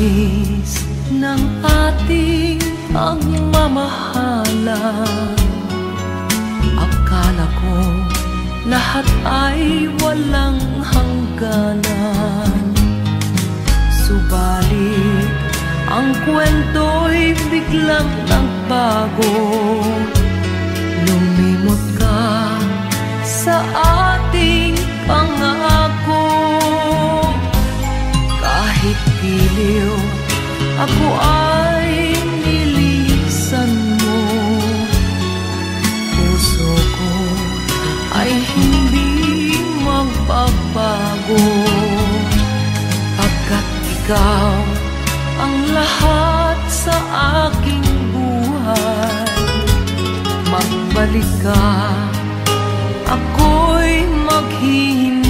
tamis ng ating pagmamahalan. Akala ko lahat ay walang hangganan, subalit ang kwento'y biglang nagbago. Lumimot ka sa ating pangako. Kahit giliw, ako ay nilisan mo. Puso ko ay hindi magbabago, pagkat ikaw ang lahat sa aking buhay. Magbalik ka, ako'y maghihintay.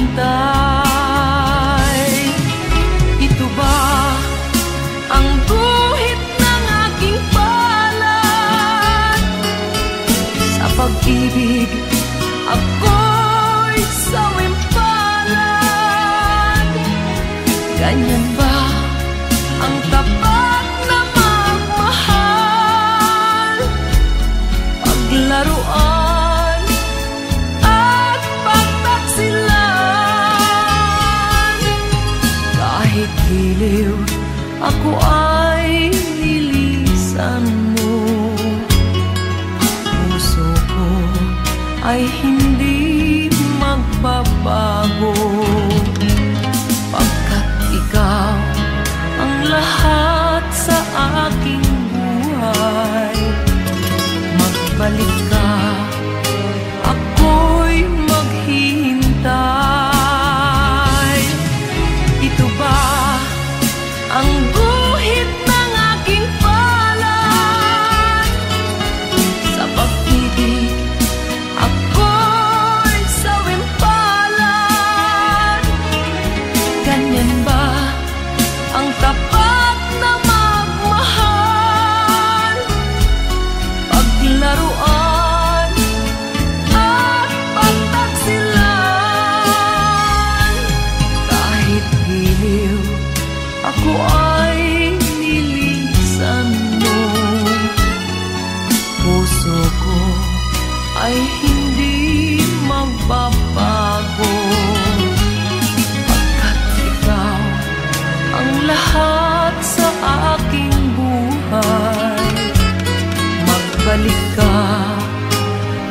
Ito ba ang guhit ng aking palad? Sa pag-ibig, ako'y sawimpalad. Ganyan ba ang tapat na magmahal? Paglaruan at pagtaksilan. Kahit giliw, ako ay nilisan mo. Puso ko ay hindi magbabago, pagkat ikaw ang lahat sa aking buhay. Magbalik ka, ako'y maghihintay. Ito ba ang guhit ng aking palad? Sa pag-ibig, ako'y sawimpalad. Ganyan ba ang tapat na magmahal? Paglaruan at pagtaksilan. Kahit giliw, ako ay nilisan mo. Puso ko ay hindi magbabago, pagkat ikaw ang lahat sa aking buhay. Magbalik ka,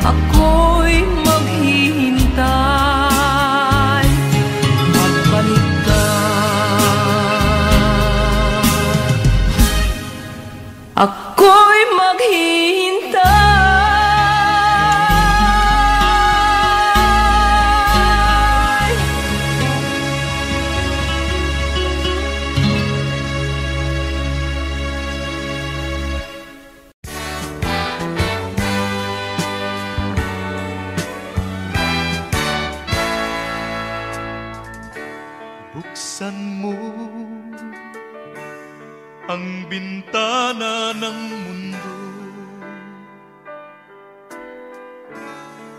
ako'y maghihintay. Magbalik ka, ako'y maghihintay. Buksan mo ang bintana ng mundo,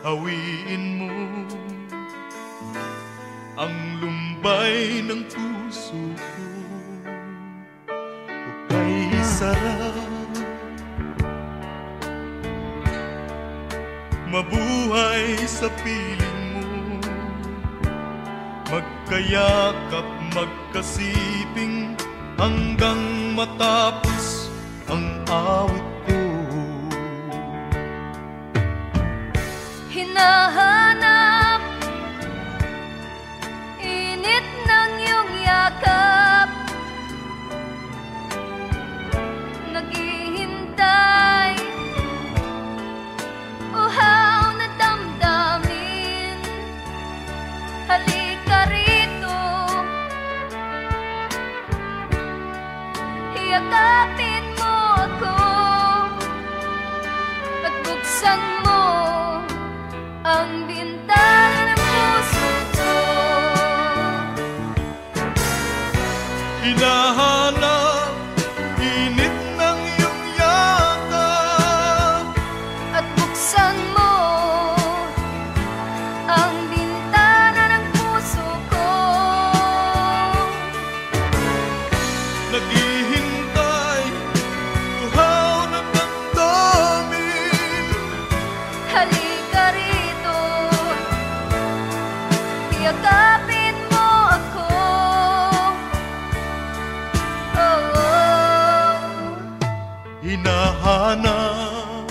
hawiin mo ang lumbay ng puso ko. Hukay sarap, mabuhay sa piling mo, magkayakap, magkasiping hanggang matapos ang awit ko. Hinahanap init ng iyong yakap, naghihintay uhaw na damdamin. Halika rito, yakapin mo ako at buksan mo ang bintana ng puso ko. Hinahanap init ng iyong yakap at buksan mo ang bintana ng puso ko. nag hinahanap.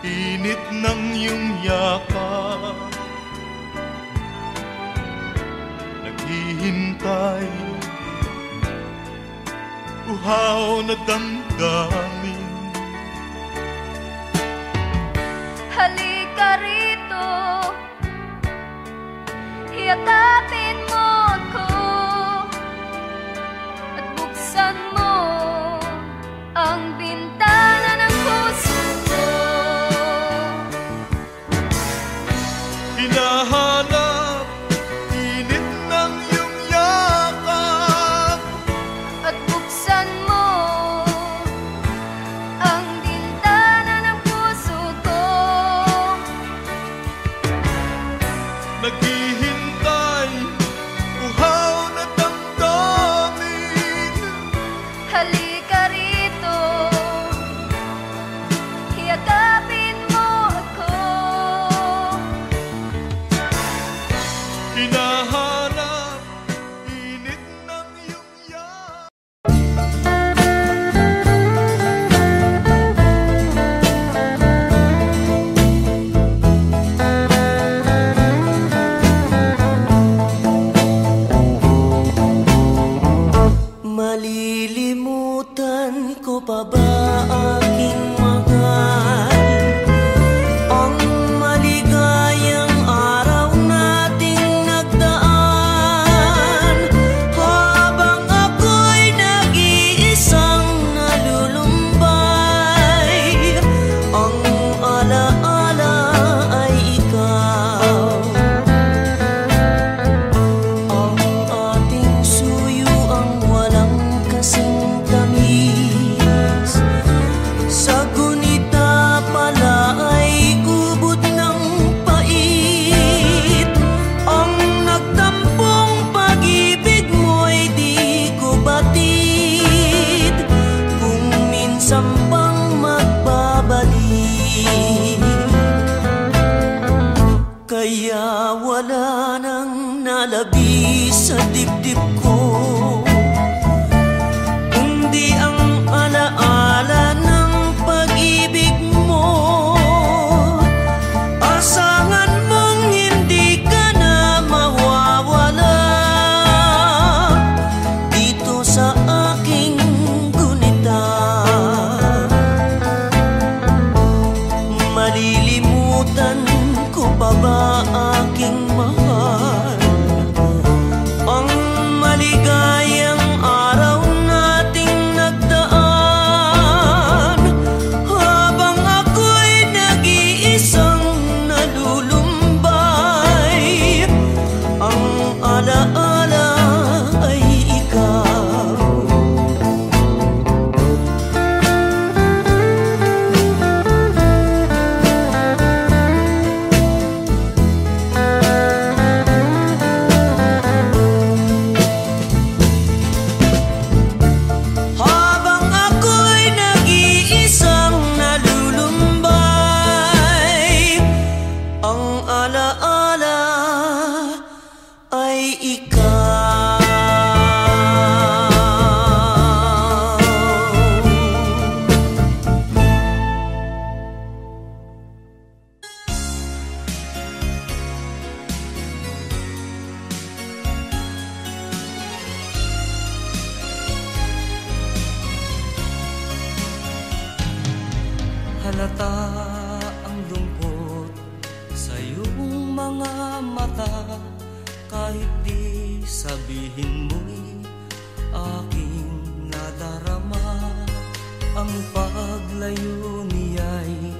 Init ng iyong yakap, naghihintay, uhaw na damdamin. Halika rito, yakapin mo ako, at buksan mo ang bintana ng puso ko. Hinahanap, init ng iyong yakap, At buksan mo ang bintana ng puso ko. naghihintay, uhaw na damdamin. Halika rito, yakapin mo ako. Hinahanap, init ng iyong yakap. Malilimutan ko pa ba aking mahal ang maligayang araw nating nagdaan, habang ako'y nag-iisang nalulumbay. Ang alaala ay ikaw, ang ating suyo ang walang kasing tamis. Sa gunita pala ay ubod ng pait. Ang nagtampong pag-ibig mo'y di ko batid, kung minsan pang magbabalik. Kaya wala nang nalabi sa dibdib ko, kundi ang alaala ng pag-ibig mo. Asahan mong hindi ka na mawawala dito sa aking gunita. Malilimutan ko pa ba aking mahal ang maligayang araw nating nagdaan, habang ako'y nag-iisang nalulumbay. Ang alaala ay ikaw. Habang ako'y nag-iisang nalulumbay, ang alaala ay ikaw. Halata ang lungkot sa iyong mga mata, kahit di sabihin mo'y aking nadarama. Ang paglayo niya'y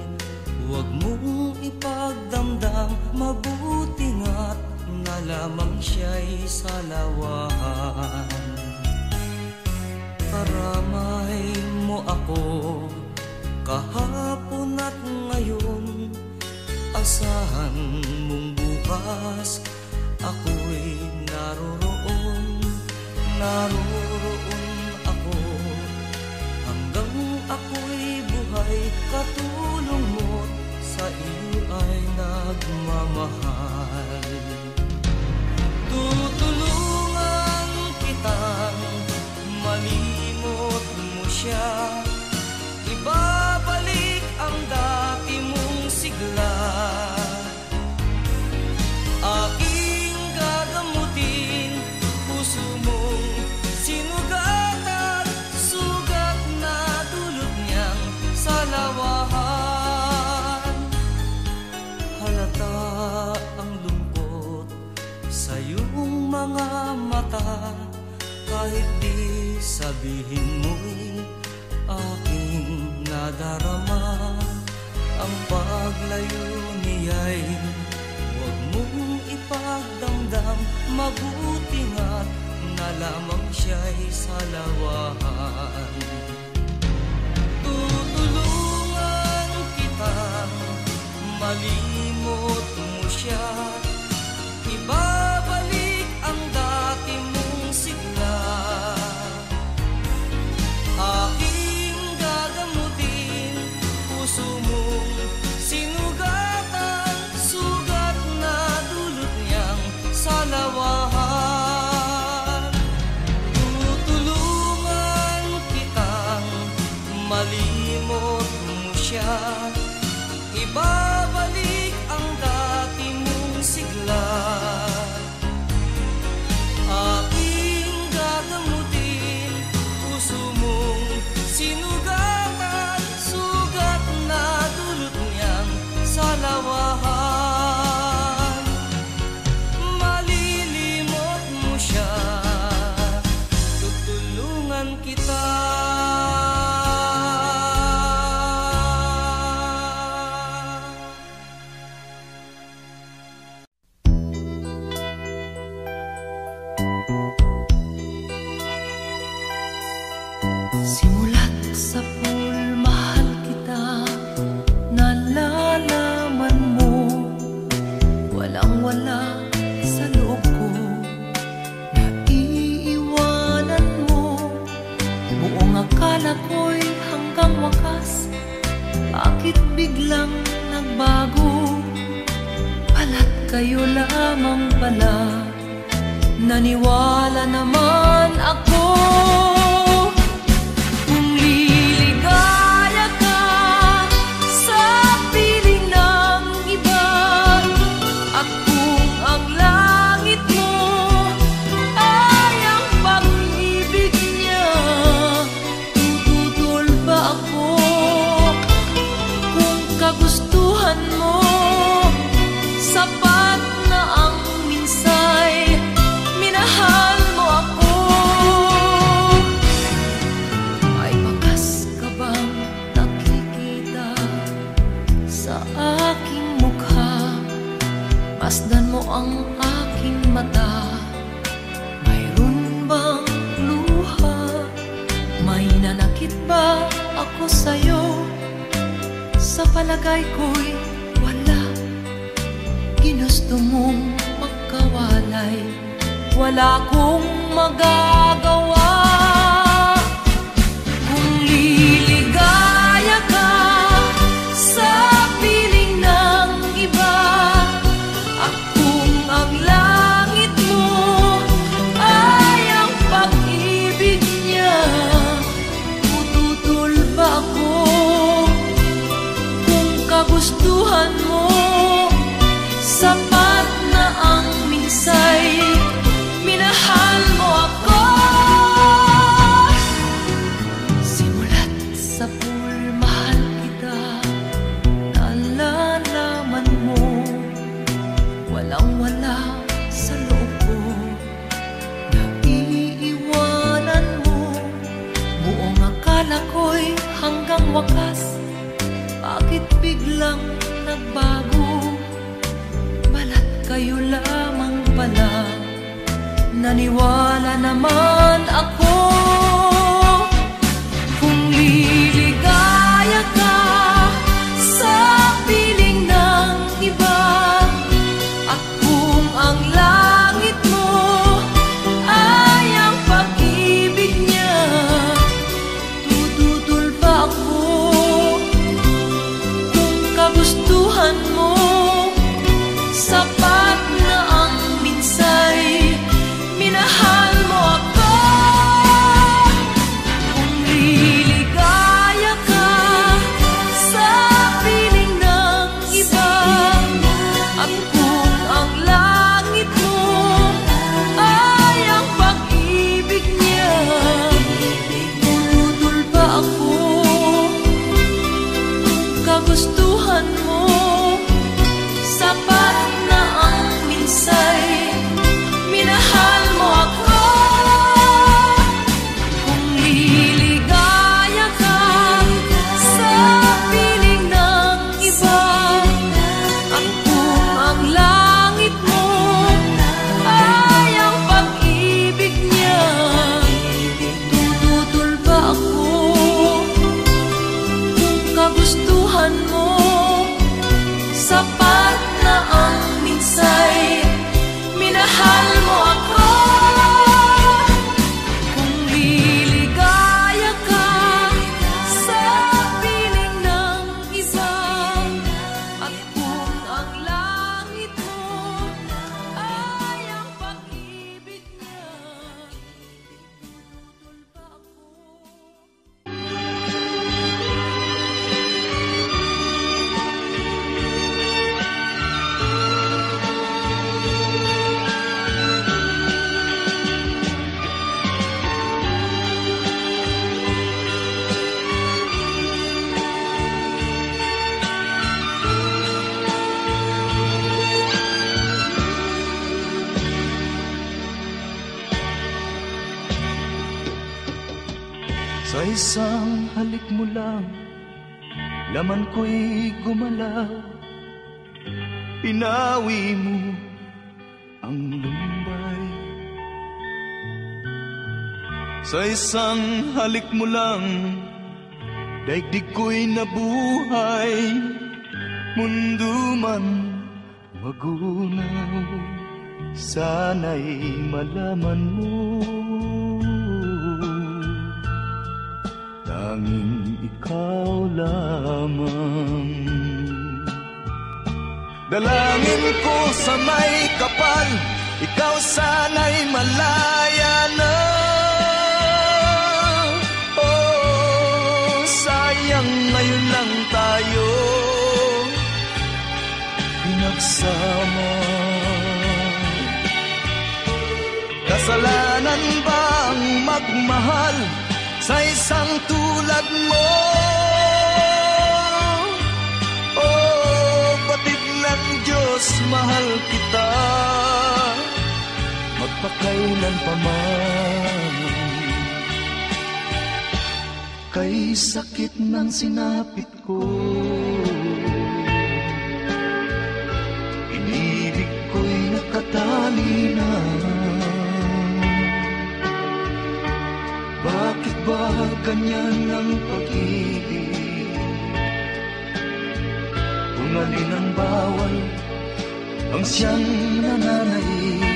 huwag mong ipagdamdam, mabuti nga't na lamang siya'y salawahan. Karamay mo ako kahapon at ngayon, asahan mong bukas ako'y naroroon ako, hanggang ako'y buhay. Katulong mo sa iyo ay nagmamahal. Tutulungan kitang malimot sabihin mo'y aking nadarama. Ang paglayo niya'y huwag mong ipagdamdam. Mabuti nga't na lamang siya'y salawahan. Tutulungan kitang malimot mo siya, ibabalik ang dati mong sigla. Aking gagamutin puso mong sinugatan, sugat na dulot niyang salawahan. Tutulungan kitang malimot mo siya, ibabalik ang dati mong sigla. Aking gagamutin puso mong sinugatan, sugat na dulot niyang salawahan. Malilimot mo siya, tutulungan kita. Simulat sa pool, mahal kita, nalalaman mo, walang-wala sa loob ko, naiiwanan mo. Buong akala ko'y hanggang wakas, bakit biglang nagbago? Pala't kayo lamang pala, naniwala naman ako. Masdan mo ang aking mata, mayroon bang luha? May nanakit ba ako sa'yo? Sa palagay ko'y wala. Ginusto mong magkawalay, wala kong magagawa. Kung liligaya ka sa piling ng iba, at kung ang langit mo ay ang pag-ibig niya, tututol ba ako? Kung kagustuhan mo, sapat na ang minsay, minahal mo ako. Simulat sa pool, mahal kita, nalalaman mo, walang-wala sa loob ko, naiiwanan mo. Buong akala ko'y hanggang wakas, bakit biglang nagbago? Balat kayo lamang pala, naniwala naman ako. Kung liligaya ka sa piling ng iba, at kung ang langit mo ay ang pag-ibig niya, tututol ba ako? Kung kagustuhan mo, sapat na ang minsay, minahal mo ako. Kung liligaya ka sa piling ng iba, at kung ang langit mo ay ang pag-ibig niya, tututol ba ako? Kagustuhan mo, sapat na ang minsay, minahal mo ako. Kung Sa isang halik mo lang, laman ko'y gumalaw. Pinawi mo ang lumbay. Sa isang halik mo lang, daigdig ko'y nabuhay. Mundo man magunaw, sana'y malaman mo. Tanging ikaw lamang. Dalangin ko sa may kapal, ikaw sana'y malaya na. Oh, sayang ngayon lang tayo pinagsama. Kasalanan ba ang magmahal sa isang tulad mo? Oh, batid ng Diyos, mahal kita magpakailan pa man. Kay sakit ng sinapit ko, inibig ko'y nakatali na. Bakit ba ganyan ang pag-ibig? Kung alin ang bawal, ang siyang nananaig.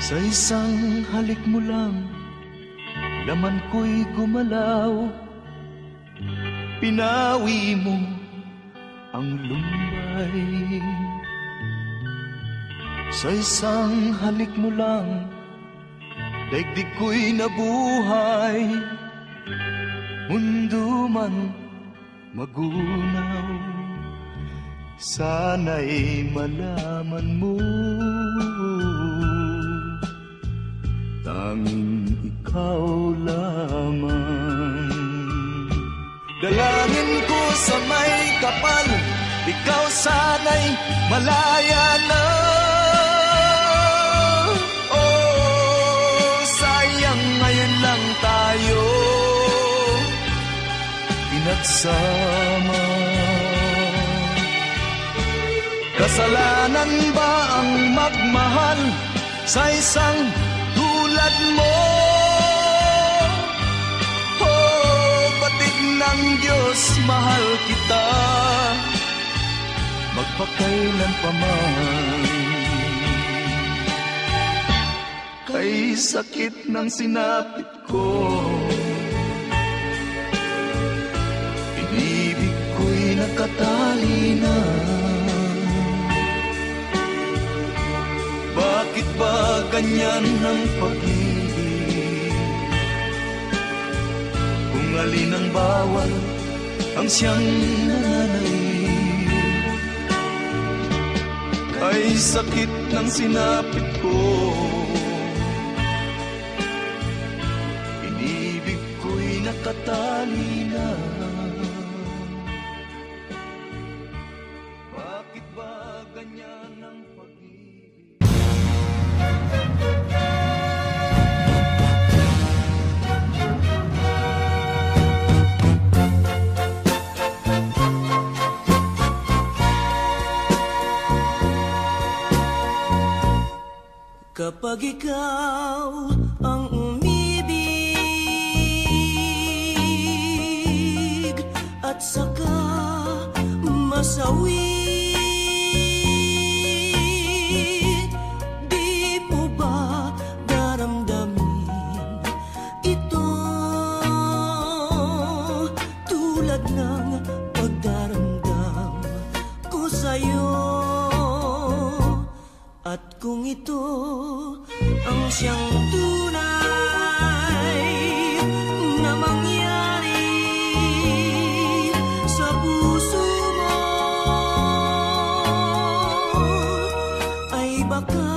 Sa isang halik mo lang, laman ko'y gumalaw. Pinawi mo ang lumbay. Sa isang halik mo lang, daigdig ko'y nabuhay. Mundo man magunaw, sana'y malaman mo. Tanging ikaw lamang. Dalangin ko sa may kapal, ikaw sana'y malaya na. Oh, sayang ngayon lang tayo pinagsama. Kasalanan ba ang magmahal sa isang tulad mo? Oh, batid ng Diyos, mahal kita magpakailan pa man. Kay sakit ng sinapit ko, inibig ko'y nakatali na. Bakit ba ganyan ang pag-ibig? Kung alin ang bawal, ang siyang nananaig. Ay sakit ng sinapit ko, inibig ko'y nakatali na. Bakit ba ganyan ang pag-ibig? Kapag ikaw ang umibig at saka masawi, di mo ba daramdamin ito tulad ng pagdaramdam ko sa'yo? At kung ito ang siyang tunay na mangyari sa puso mo, ay baka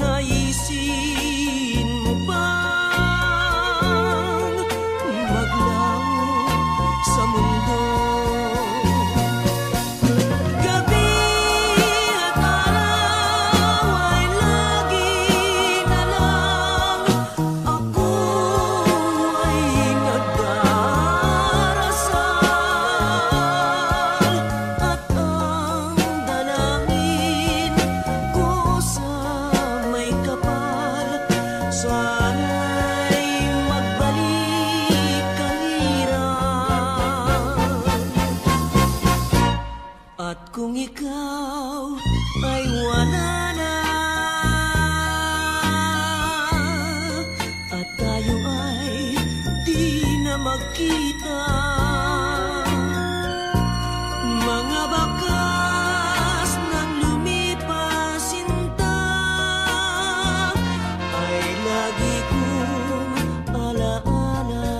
naisin mo bang maglaho sa mundo. Gabi at araw ay lagi na lang ako ay nagdarasal, at ang dalangin ko sa may kapal, sana'y magbalik ang hirap. At kung ikaw ay wala na, at tayo ay di na magkita, mga bakas ng lumipas sinta ay lagi kong alaala.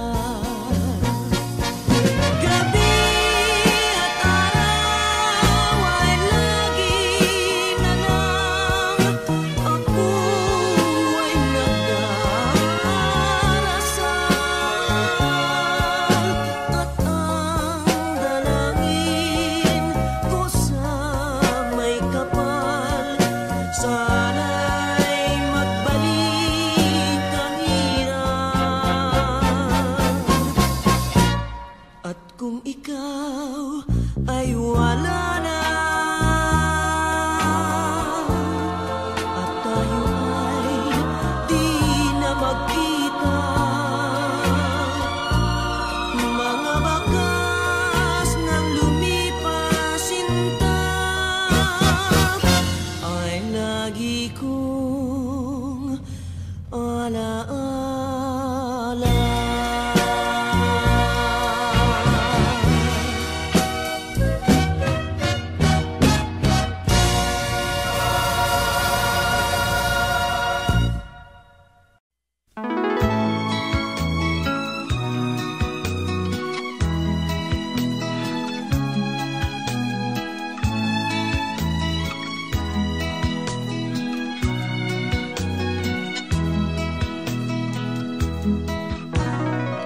Gabi at araw ay lagi na lang ako ay nagdarasal, at ang dalangin ko sa may kapal, sana'y magbalik ang hirap. At kung ikaw ay wala na, at tayo ay di na magkita, mga bakas ng lumipas sinta ay lagi kong alaala.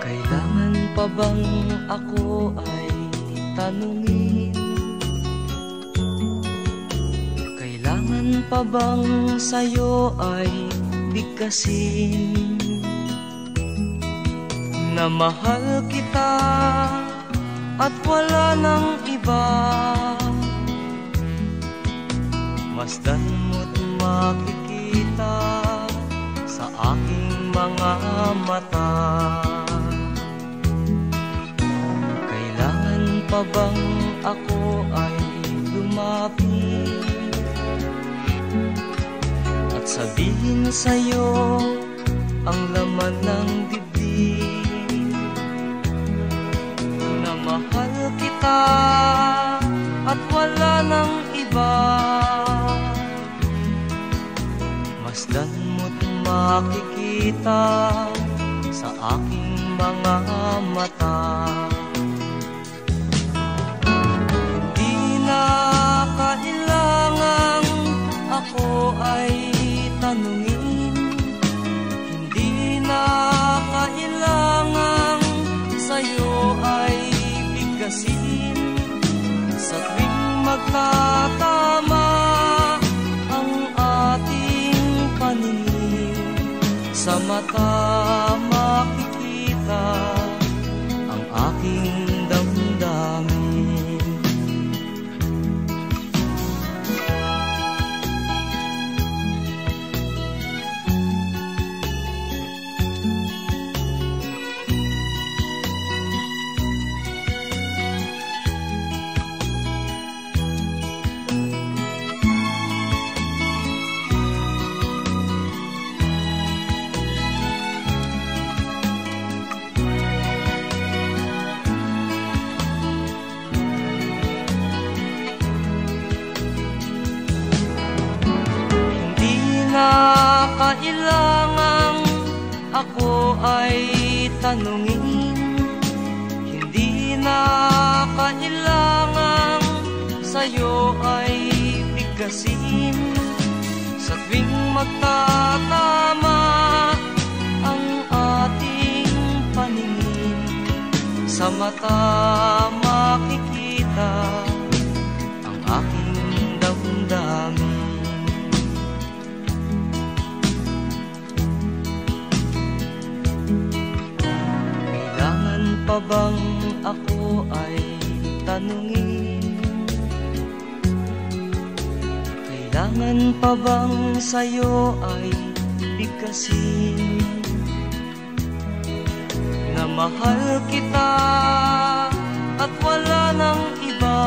Kailangan pa bang ako ay tanungin? Kailangan pa bang sa'yo ay bigkasin na mahal kita at wala nang iba? Masdan mo't makikita sa aking mga mata. Kailangan pa bang ako ay lumapit at sabihin sa'yo ang laman ng dibdib, na mahal kita at wala nang iba? Masdan mo't makikita sa aking mga mata. Hindi na kailangang ako ay tanungin, hindi na kailangang sa'yo ay bigkasin. Sa tuwing magtatama ang ating paningin, sa mata makikita ang aking damdamin. na kailangang ako ay tanungin, hindi na kailangang sa'yo ay bigkasin. Sa tuwing magtatama ang ating paningin, sa mata makikita ang aking damdamin. Kailangan pa bang ako ay tanungin? Kailangan pa bang sa'yo ay bigkasin na mahal kita at wala nang iba?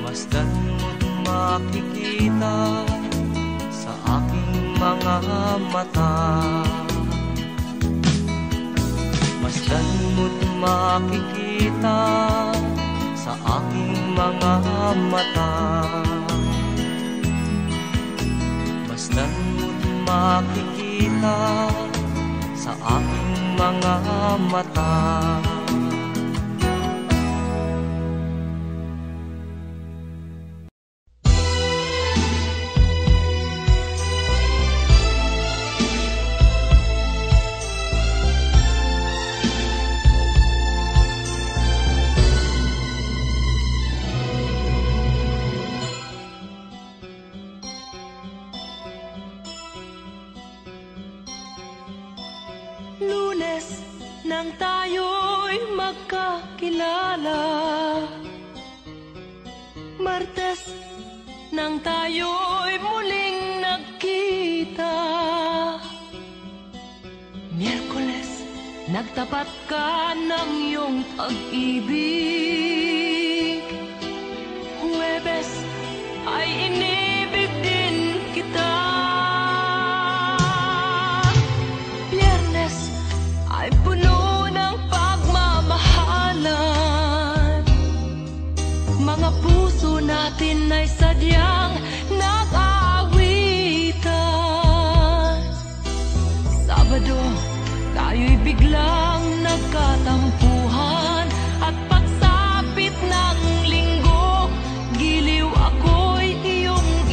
Masdan mo't makikita sa aking mga mata. Masdan mo't makikita sa aking mga mata. Masdan mo't makikita sa aking mga mata. Lunes nang tayo'y magkakilala, Martes nang tayo'y muling nagkita, Miyerkules nagtapat ka ng iyong pag-ibig, Huwebes ay inibig din kita, ay puno ng pagmamahalan. Mga puso natin ay sadyang nag-aawitan. Sabado, tayo'y biglang nagkatampuhan. At pagsapit ng linggo, giliw ako'y iyong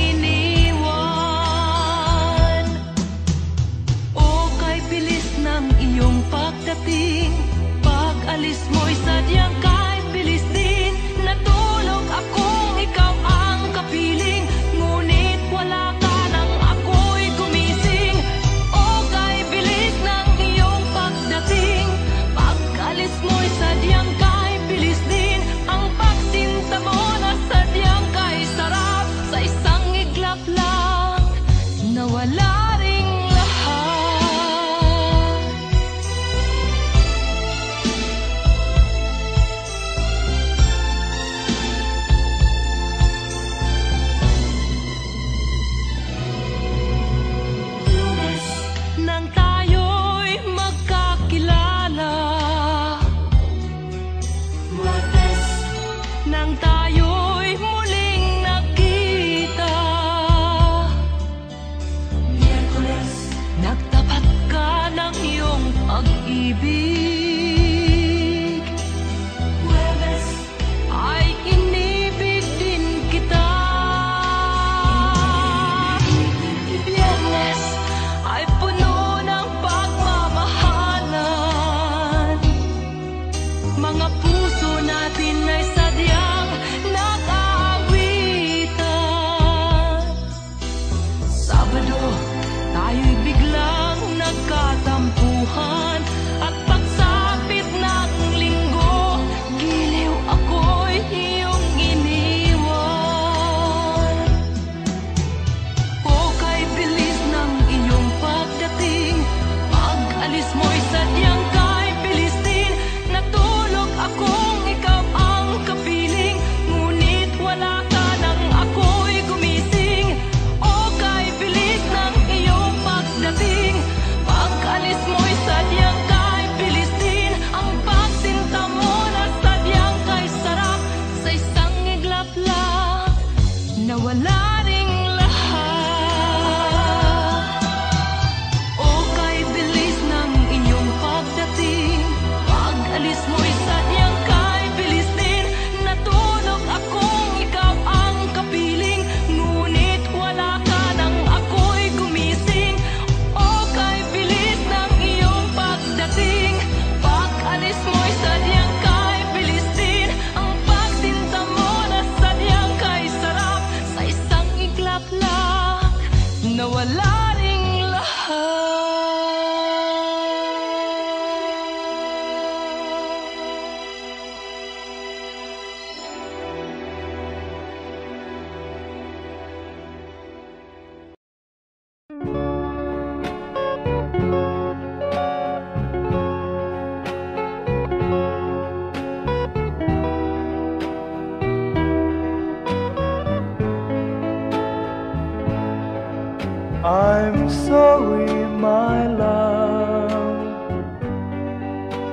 I'm sorry, my love,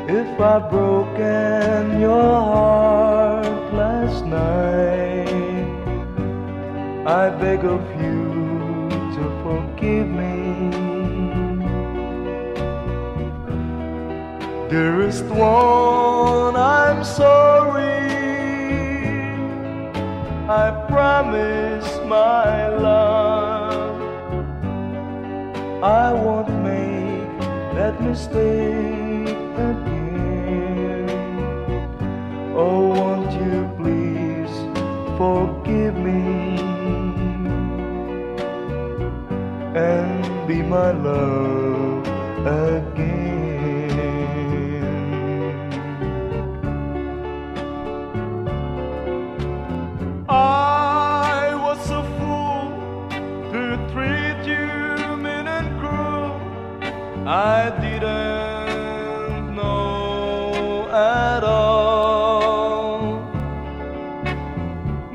if I've broken your heart last night. I beg of you to forgive me. Dearest one, I'm sorry. I promise, my love, I won't make that mistake again. Oh, won't you please forgive me and be my love again. I was a fool to treat you mean and cruel. I didn't know at all.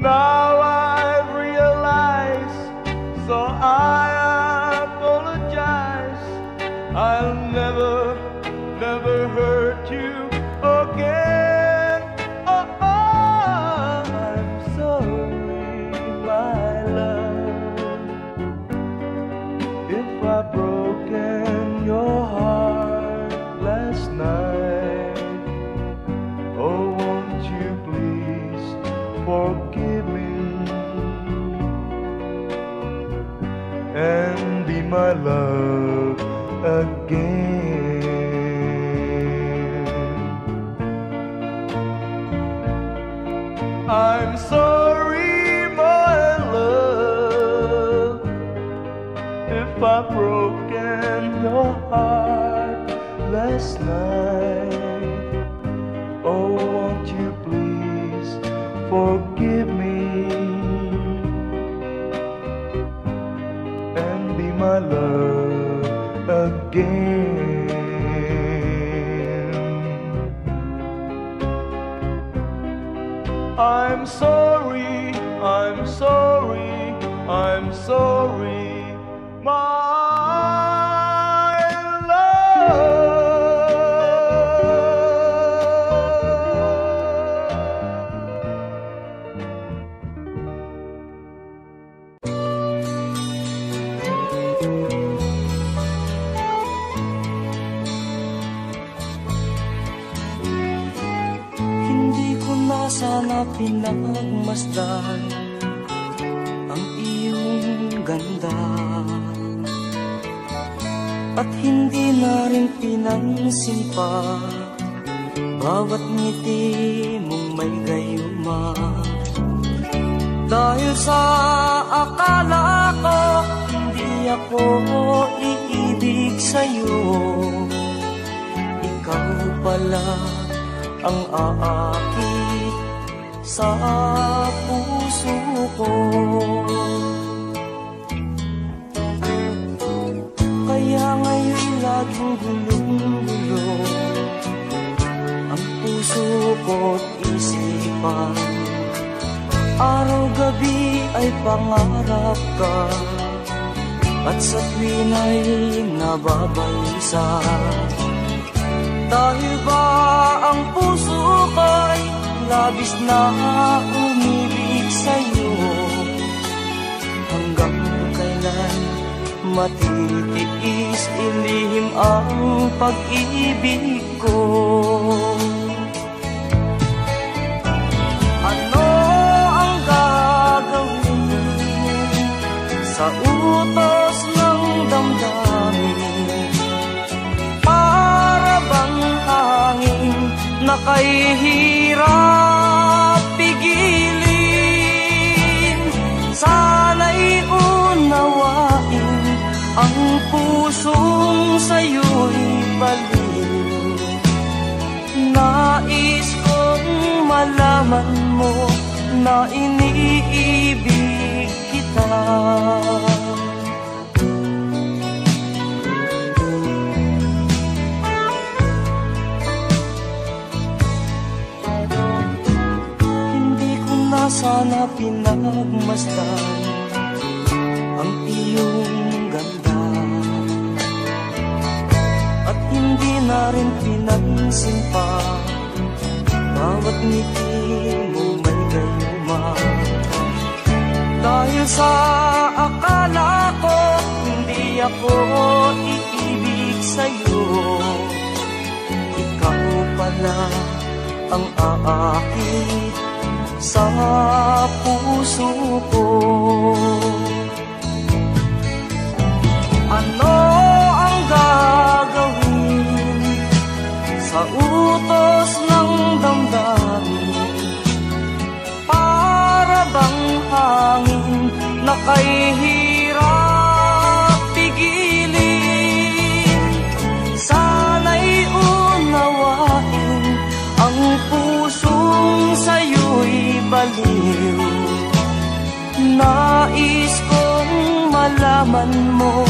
Now I realize, so I apologize. I'll never, never hurt you again. Oh, I'm sorry, my love, if I've broken your heart last night. Oh, won't you please forgive me and be my love again. I'm sorry, my love, if I've broken your heart last night. Oh, won't you please forgive me and be my love again. I'm sorry, I'm sorry, I'm sorry, my love. Sana pinagmasdan ang iyong ganda, at hindi na rin pinansin-pa bawat ngiti mong may gayuma. Dahil sa akala ko hindi ako iibig sa'yo, ikaw pala ang aakit sa puso ko. Kaya ngayon laging gulong-gulo ang puso ko't isipan. Araw-gabi ay pangarap ka, at sa tuwin ay nababalisa. Dahil ba ang puso ko'y labis na umibig sa'yo? Hanggang kailan matitiis ilihim ang pag-ibig ko? Ano ang gagawin sa utos ng damdamin? Para bang hangin na kahihirap pigilin? Sana'y unawain ang pusong sa'yo'y baliw. Nais kong malaman mo na iniibig kita. Sana pinagmasdan ang iyong ganda, na rin pinansin pa. Bawat ngiti mo may gayuma. Dahil sa akala ko hindi ako iibig sa'yo, ikaw pala ang aakit sa puso ko. Ano ang gagawin sa utos ng damdamin? Para bang hangin na kay hirap pigilin? Sana'y unawain ang pusong sa'yo'y baliw. Nais kong malaman mo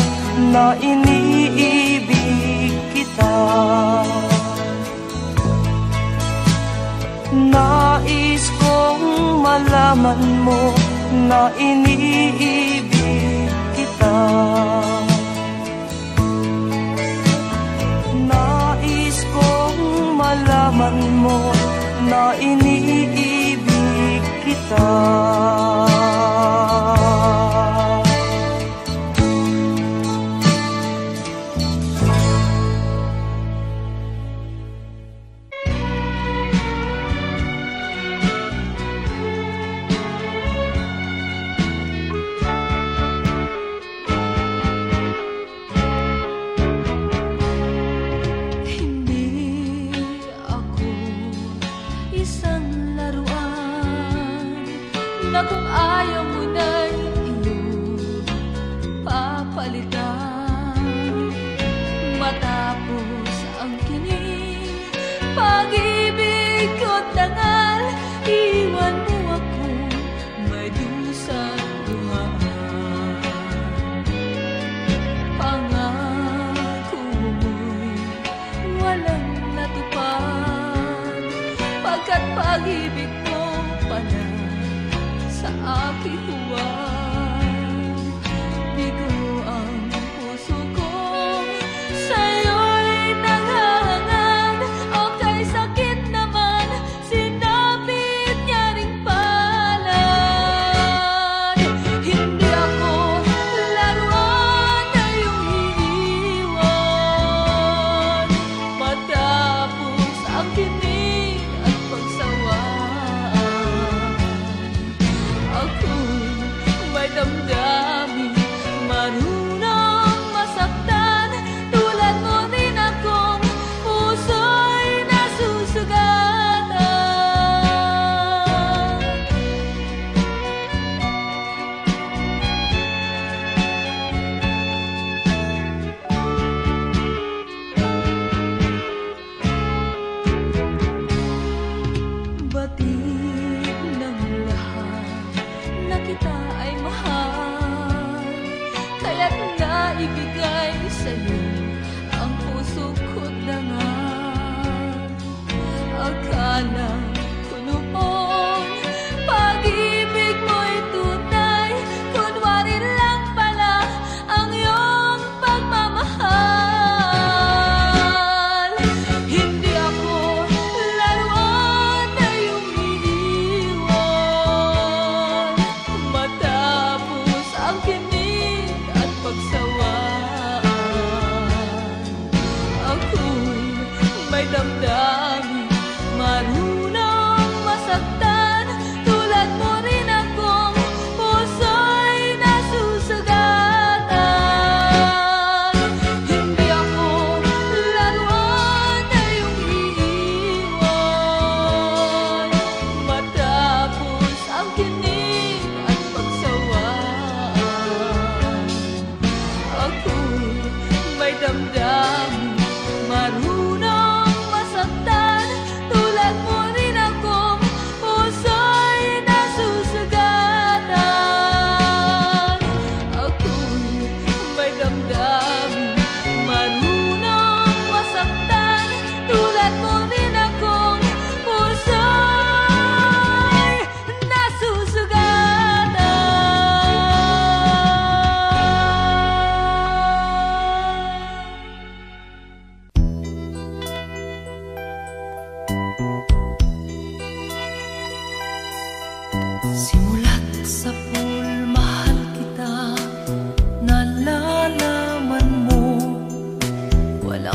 na iniibig kita. Nais kong malaman mo na iniibig kita. Nais kong malaman mo na iniibig kita. Na kung ayaw mo na'y iyong papalitan. Matapos ang kinig, pag-ibig ko't dangal, iwan mo ako may dusang dumaan. Pangako mo'y walang natupad, pagkat pag-ibig mo pala sa aking huwag. Bigo ang puso ko, sa'yo'y naghahangad. O kay sakit naman, sinapit niya ring palad. Hindi ako laruan na iyong iiwan. Matapos ang kinig at pagsawaan, ako'y may damdamin, marunong masaktan. Tulad mo rin akong puso'y nasusugatan. Batid ng lahat na kita ay mahal, kaya't naibigay sa'yo ang puso ko't dangal. Akala ko noon pag-ibig mo'y tunay, kunwari lang pala ang iyong pagmamahal. Hindi ako laruan na iyong iiwan. Matapos ang kinig at pagsawaan, ako'y may damdamin, marunong masaktan. Tulad mo rin akong puso'y nasusugatan. Hindi ako laruan na iyong iiwan. Matapos ang kinig at pagsawaan, ako'y may damdamin, marunong masaktan.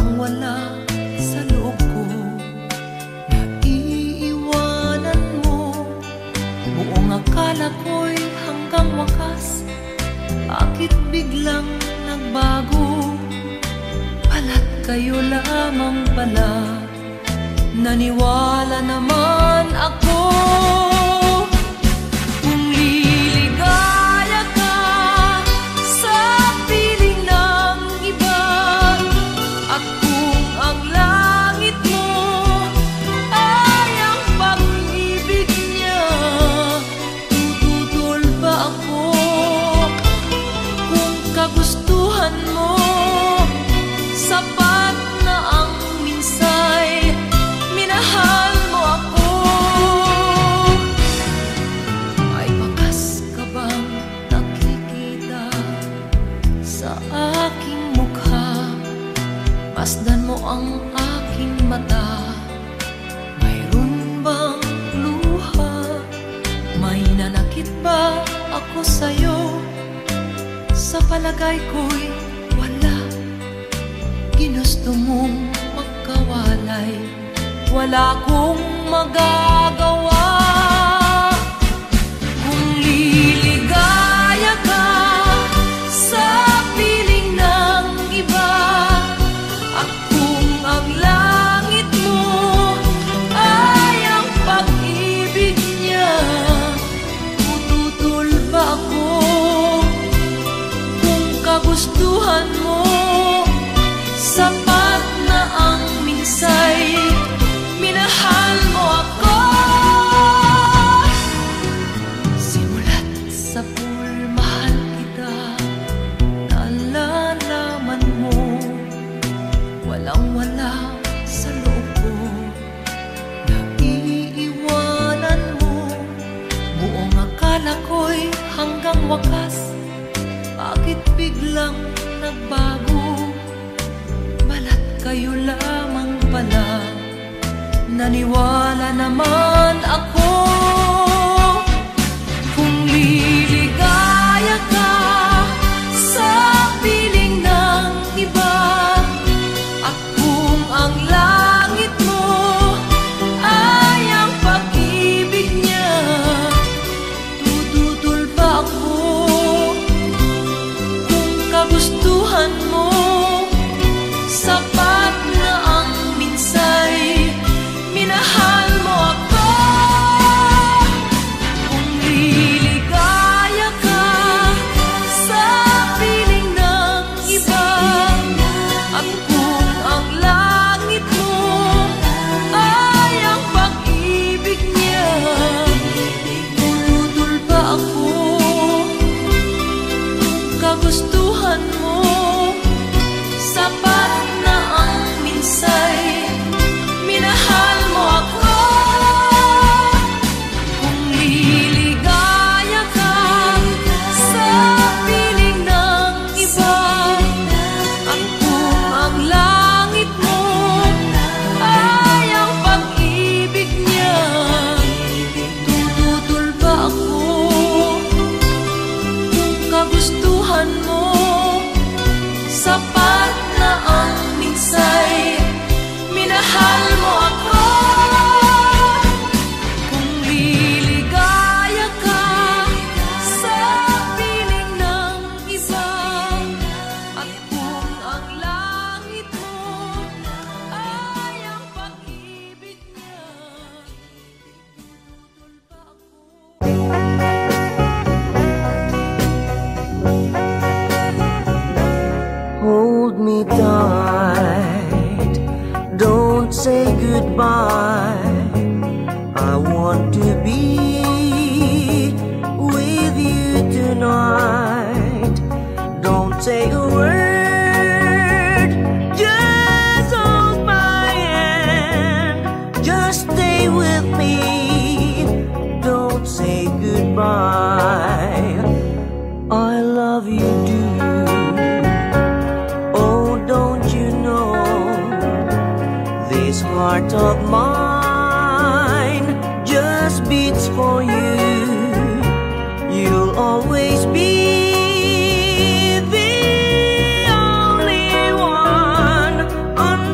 walang wala sa loob ko. Naiiwanan mo, buong akala ko'y hanggang wakas. Bakit biglang nagbago? Pala't kayo lamang pala. Naniwala naman ako. Kung liligaya ka sa piling ng iba, at kung ang langit mo ay ang pag-ibig niya, tututol ba ako? Kung kagustuhan mo, sapat na ang minsay, minahal mo ako. May bakas ka bang nakikita sa aking mukha? Masdan mo ang aking mata. Mayroon bang luha? May nanakit ba ako sa'yo? Sa palagay ko'y wala. Ginusto mong magkawalay, wala akong magagawa. Kung liligaya ka sa piling ng iba, at kung ang langit mo ay ang pag-ibig niya, tututol ba ako? Kung kagustuhan mo, sapat na ang minsay, minahal mo ako. Simulat sa mahal kita, nalalaman mo, walang wala sa loob ko. Naiiwanan mo, buong akala ko'y hanggang wakas. Bakit biglang nagbago? Balat kayo lamang pala. Naniwala naman ako. Kung liligaya ka sa piling ng iba, at kung ang langit mo ay ang pag-ibig niya, tututol ba ako? Kung kagustuhan mo, sapat na ang minsay, minahal mo ako. Kung liligaya ka sa piling ng iba, at kung ang langit mo ay ang pag-ibig niya, tututol ba ako? Kung kagustuhan mo, sapat na ang minsay, minahal mo ako. Kung liligaya ka sa piling ng iba, at kung ang langit mo ay ang pag-ibig niya, tututol ba ako? Kung kagustuhan mo, sapat na ang minsay, minahal mo ako. Kung liligaya ka sa piling ng iba, at kung ang langit mo ay ang pag-ibig niya, tututol ba ako? Hold me tight, don't say goodbye. I want to be with you tonight. Don't say a word, just hold my hand. Just stay with me, don't say goodbye. I love you, do you? This heart of mine just beats for you. You'll always be the only one on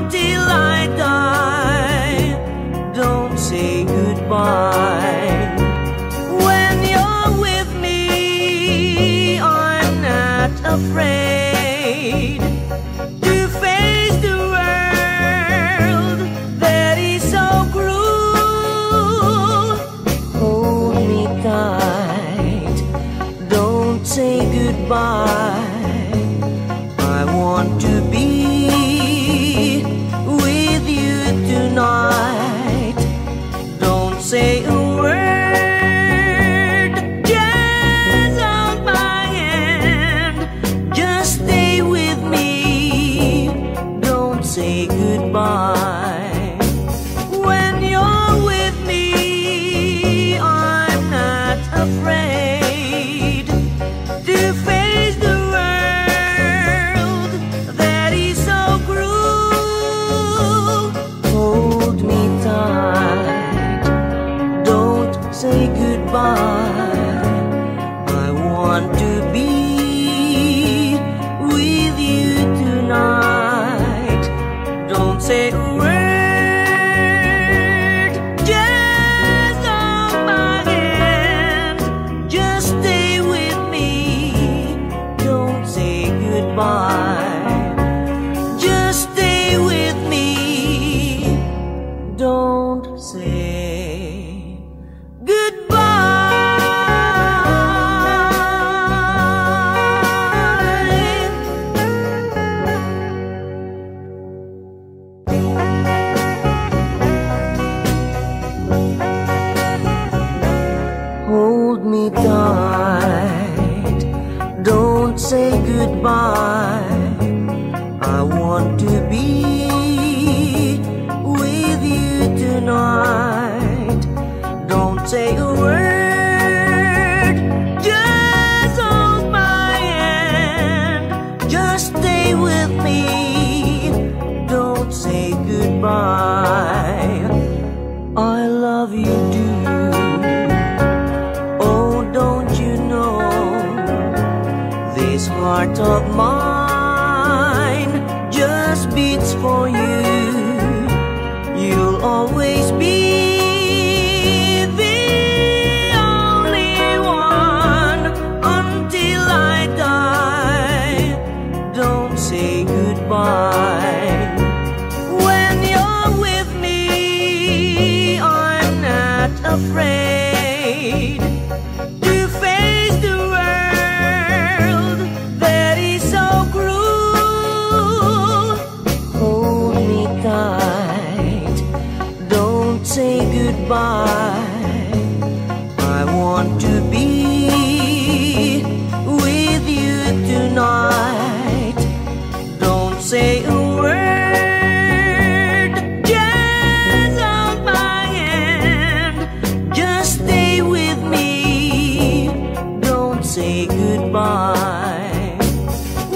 goodbye. When you're with me, I'm not afraid to face the world that is so cruel. Hold me tight, don't say goodbye. I want to be with you tonight. Don't say a word, just hold my hand. Just stay with me, don't say goodbye. Just stay with me, don't say goodbye. Hold me tight, don't say goodbye. I want to be with you tonight. Don't say a word, just hold my hand. Just stay with me, don't say goodbye. I love you too. Oh, don't you know, this heart of mine just beats for you. You'll always be the only one until I die. Don't say goodbye. When you're with me, I'm not afraid to face the world that is so cruel. Hold me tight, don't say goodbye. I want to be with you tonight. Don't say a word, just hold my hand. Just stay with me, don't say goodbye.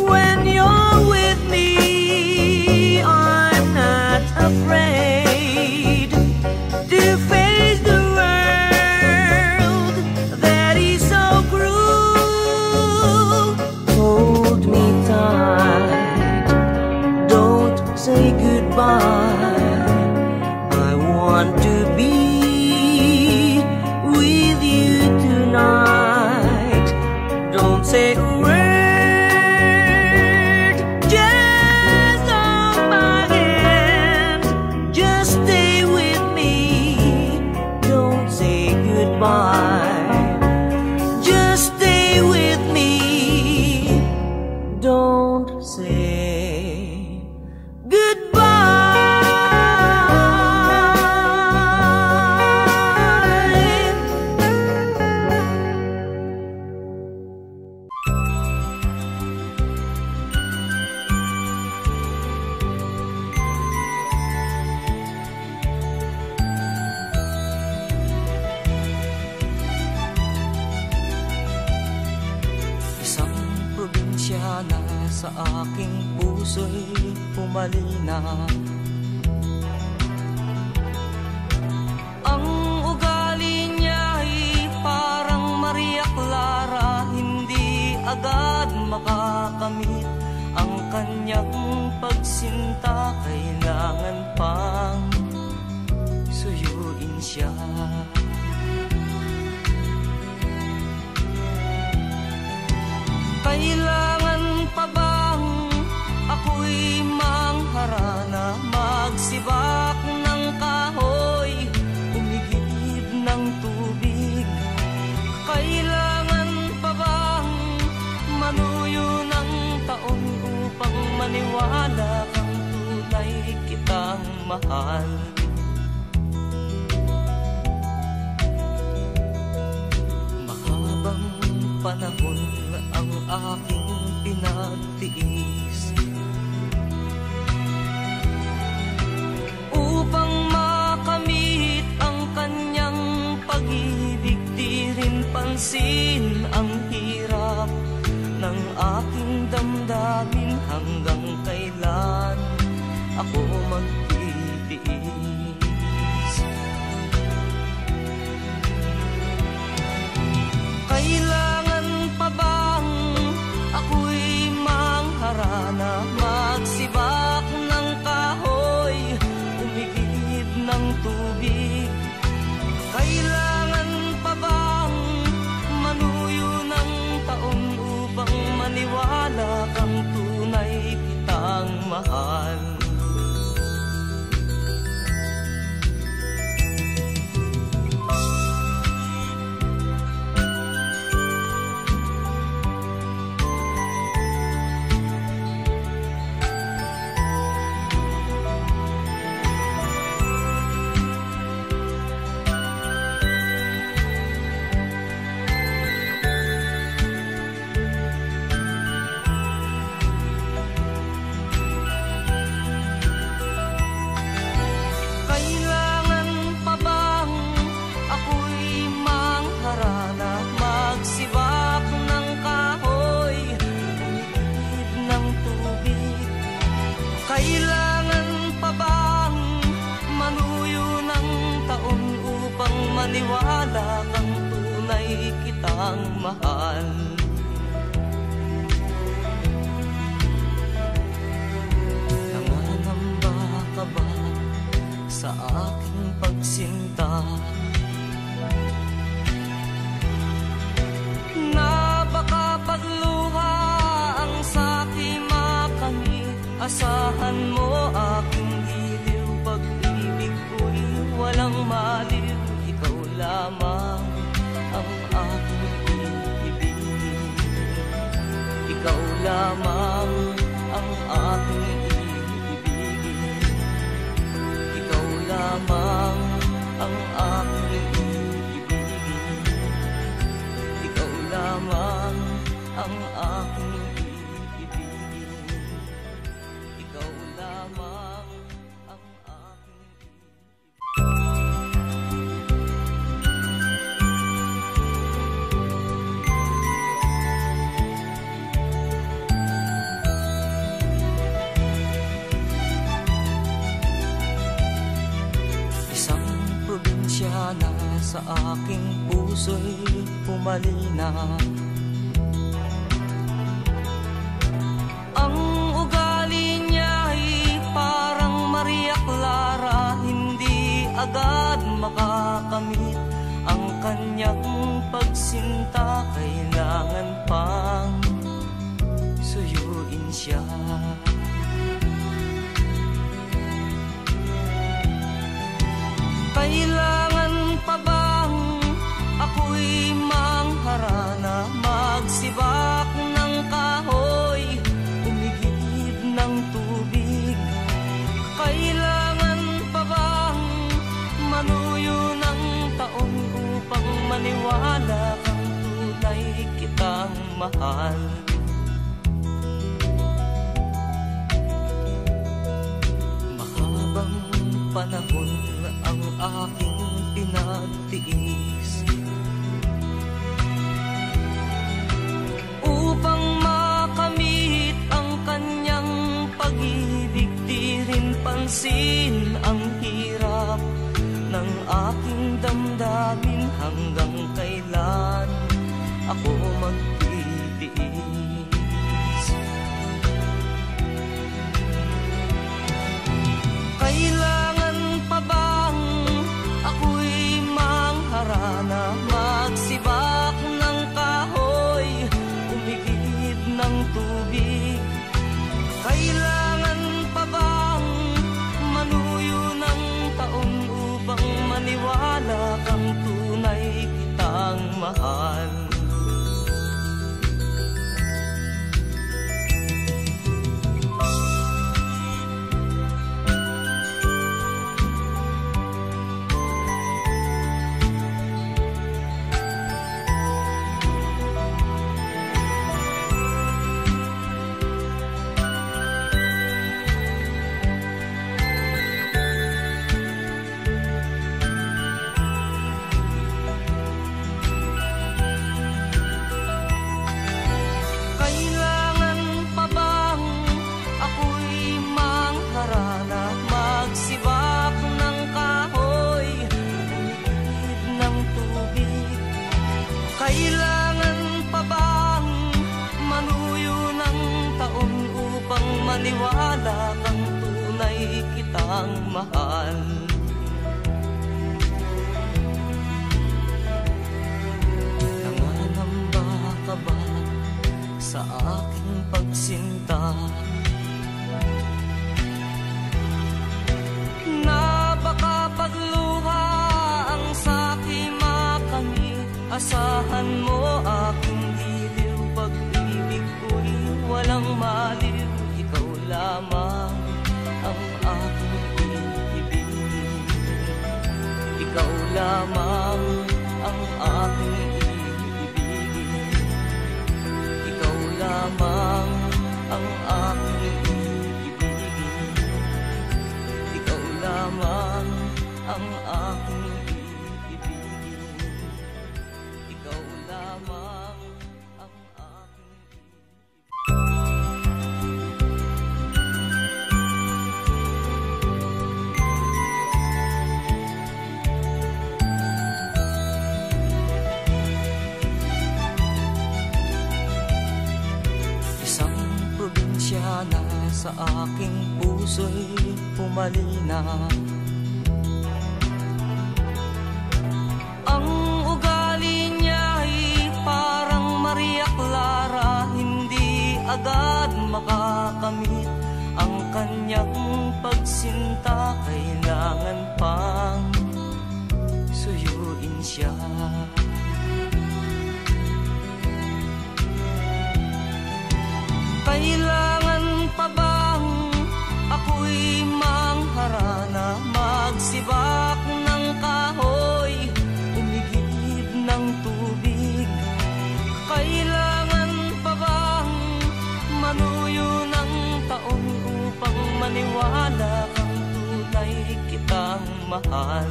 When you're with me, I'm not afraid to face the world that is so cruel. Hold me tight, don't say goodbye. I want to be with you tonight. Don't say a word, just hold my hand. Just stay with me, don't say goodbye. Just stay with me, don't say goodbye. Isang probinsya na sa aking puso'y pumalina. Ang ugali niya'y parang Maria Clara, hindi agad makakamit ang kanyang pagsinta. Kailangan pang suyuin siya. Kailangan pa bang ako'y mangharana, magsibak ng kahoy, umigib ng tubig? Kailangan pa bang manuyo ng taon upang maniwala kang tunay kitang mahal? Mahabang panahon ang aking pinagtiis, pansin ang hirap ng aking damdamin. Hanggang kailan ako magtitiis? Kailangan pa bang ako'y mangharana, magsibak ng kahoy, umigib ng tubig? Kailangan pa bang manuyo ng taon upang maniwala kang tunay kitang mahal? Maniwala kang tunay kitang mahal. Nangangamba ka ba sa aking pagsinta? Na baka pagluha ang sa'king makamit, asahan mo aking giliw, pag-ibig ko'y walang maliw. Ikaw lamang ang aking iibigin, ikaw lamang ang aking iibigin, ikaw lamang ang aking iibigin, ikaw lamang ang aking iibigin, ikaw lamang ang aking na sa aking puso'y pumalina. Ang ugali niya'y parang Maria Clara, hindi agad makakamit ang kanyang pagsinta. Kailangan pang suyuin siya. Kailangan pa bang ako'y mangharana, magsibak ng kahoy, umigib ng tubig? Kailangan pa bang manuyo ng taon upang maniwala kang tunay kitang mahal? Mahabang panahon ang aking pinagtiis upang makamit ang kanyang pag-ibig. Di rin pansin ang hirap ng aking damdamin. Hanggang kailan ako magtitiis? Kailangan pa bang ako'y mangharana, magsibak ng kahoy, umigib ng tubig? Kailangan pa bang manuyo ng taon upang maniwala kang tunay kitang mahal. Nanganamba ka ba sa aking pagsinta? Na baka pagluha ang sa'king makamit, asahan mo aking giliw, pag-ibig ko'y walang maliw. Ikaw lamang ang aking iibigin, ikaw lamang ang aking iibigin, ikaw lamang ang aking iibigin, ikaw lamang ang aking iibigin, ikaw lamang ang aking na sa aking puso'y pumalina. Ang ugali niya'y parang Maria Clara, hindi agad makakamit ang kanyang pagsinta. Kailangan pang suyuin siya. Kailangan pa bang ako'y mangharana, magsibak ng kahoy, umigib ng tubig? Kailangan pa bang manuyo ng taon upang maniwala kang tunay kitang mahal?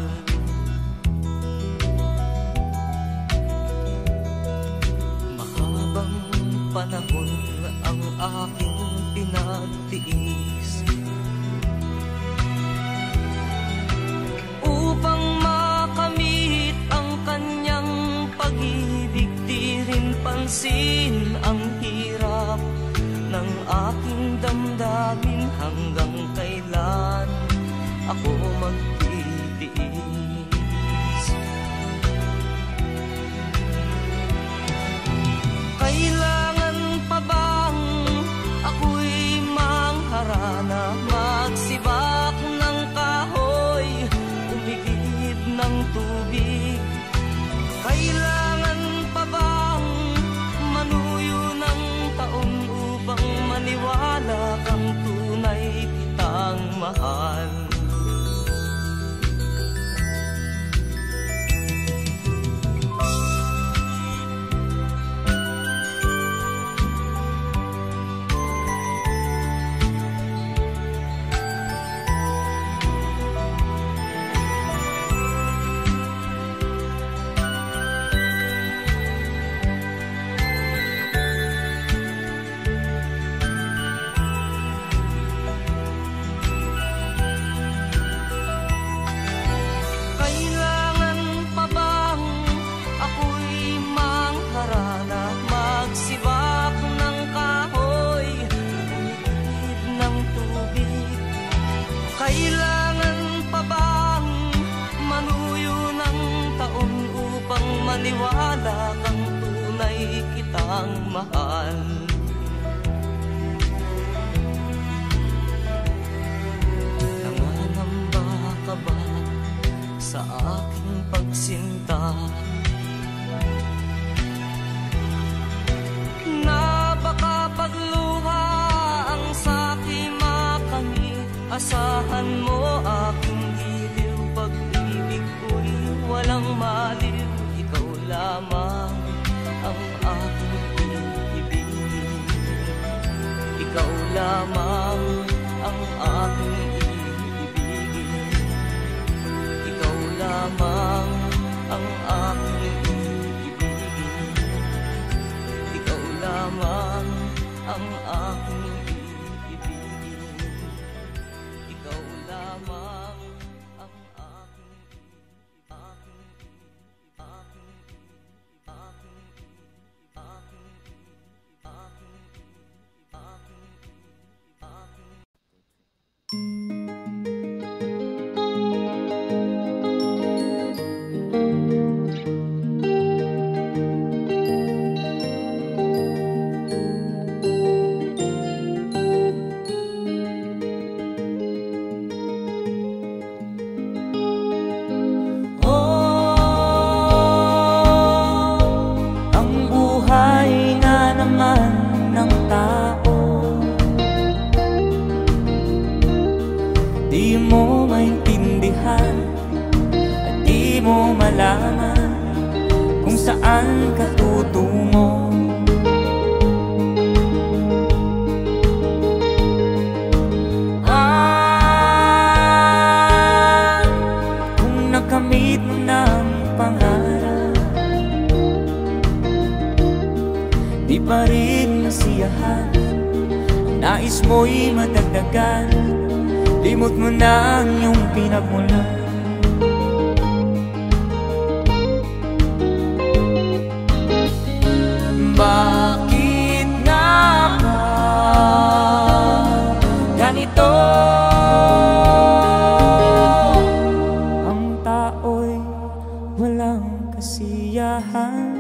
Mahabang panahon ang aking pinagtiis upang makamit ang kanyang pag-ibig. Di rin pansin ang hirap ng aking damdamin. Hanggang kailan ako magtitiis? Kailangan pa bang ako'y mangharana, magsibak ng kahoy, umigib ng tubig? Kailangan pa bang manuyo ng taon upang maniwala kang tunay kitang mahal? Kailangan pa bang manuyo ng taon upang maniwala kang tunay kitang mahal? Nanganamba ka ba sa aking pagsinta? Na baka pagluha ang sa'king makamit, asahan mo aking giliw, pag-ibig ko'y walang maliw. Ikaw lamang ang aking iibigin, ikaw lamang ang aking iibigin, ikaw lamang ang aking iibigin, ikaw lamang ang aking mo'y madagdagan, limot mo na ang iyong pinagmulan. Bakit nga ba ganito? Ang tao'y walang kasiyahan.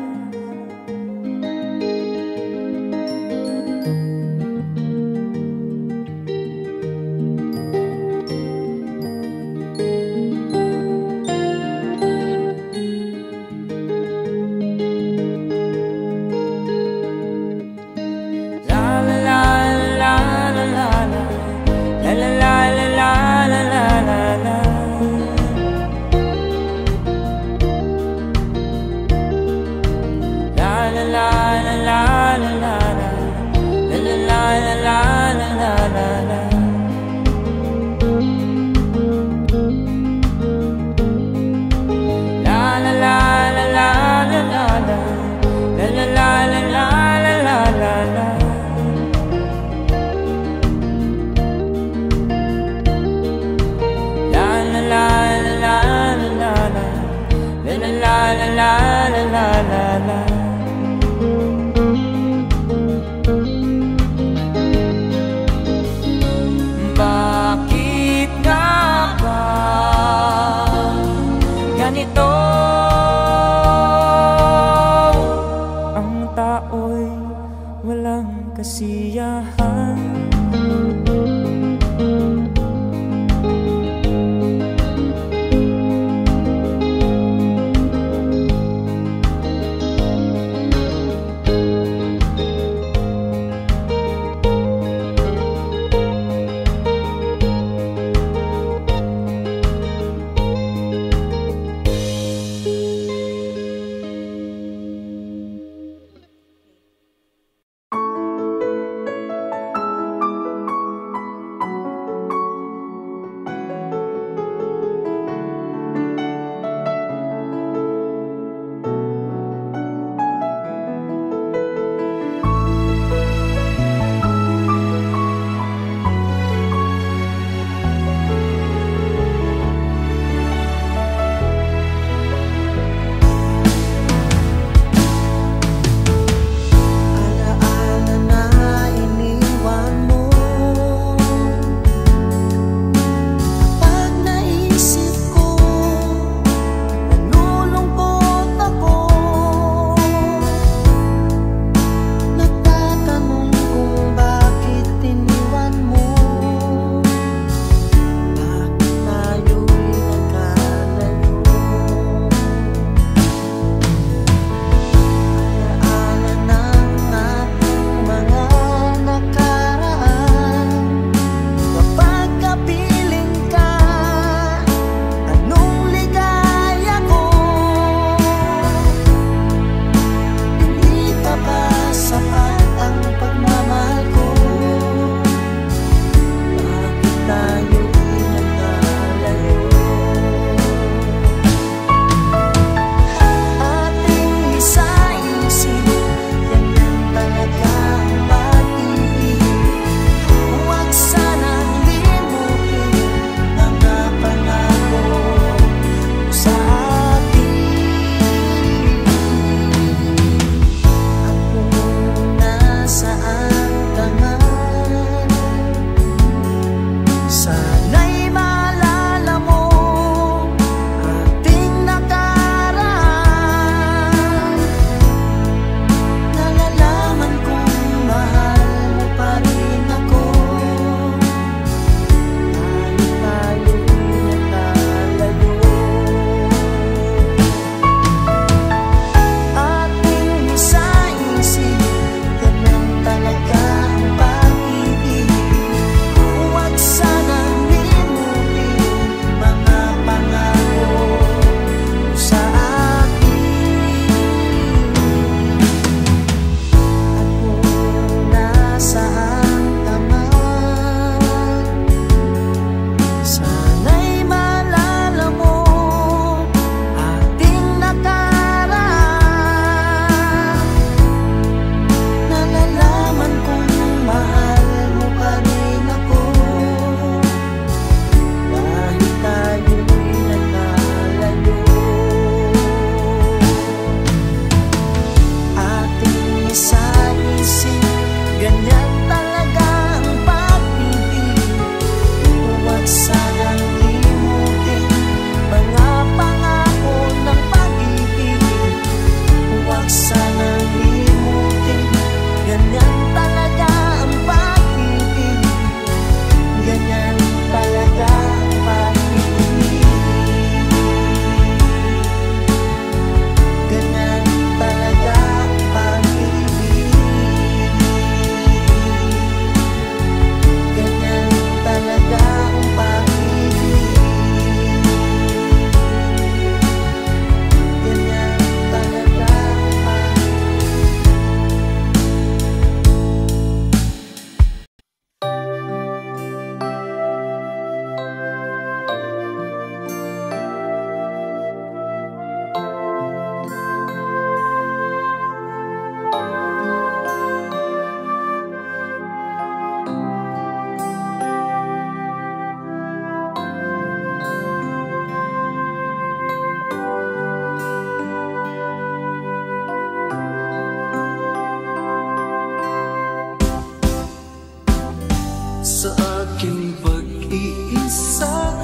sa aking pag-iisa.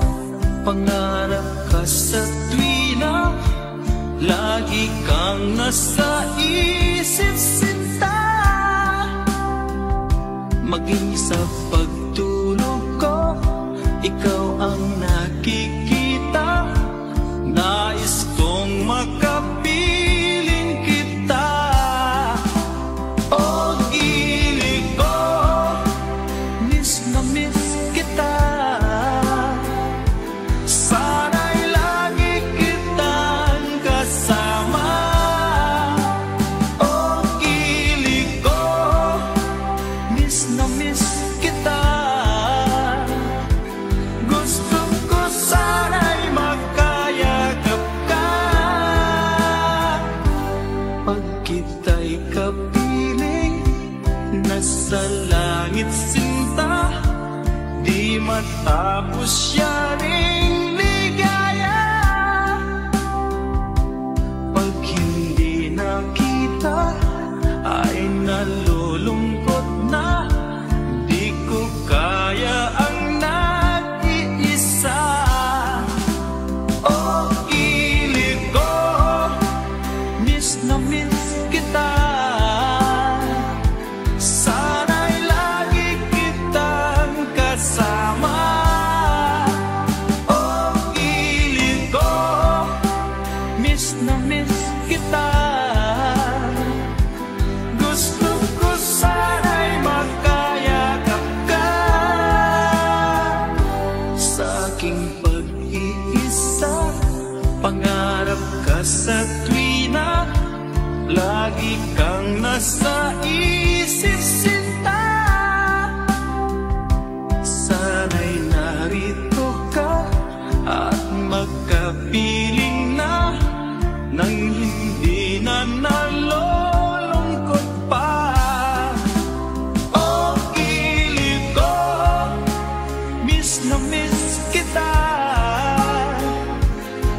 Pangarap ka sa tuwina, lagi kang nasa isip, sinta. Maging sa pagtulog ko, ikaw ang nakikita. Nais kong makapiling kita. O gili ko, miss na miss kita. Sana'y lagi kitang kasama. O gili ko, miss na miss kita. Gusto ko sana'y magkayakap ka. Pag kita'y kapiling, nasa langit sinta, di matapos yaring ligaya. Pag hindi nakita, ay nalulungkot na. Di ko kaya ang nag-iisa. O gili ko, miss na miss kita. Sana'y lagi kitang kasama. O gili ko, miss na miss kita. Gusto ko sana'y magkayakap ka. Sa aking pag-iisa, pangarap ka sa tuwina, lagi kang nasa isip, sinta. Sana'y narito ka at magkapiling na, nang hindi na nalulungkot pa. O gili ko, miss na miss kita.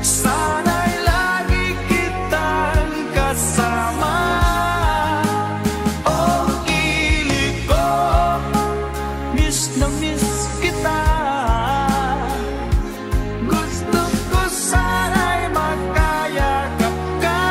Sana'y lagi kitang kasama. O gili ko, miss na miss kita. Gusto ko sana'y magkayakap ka.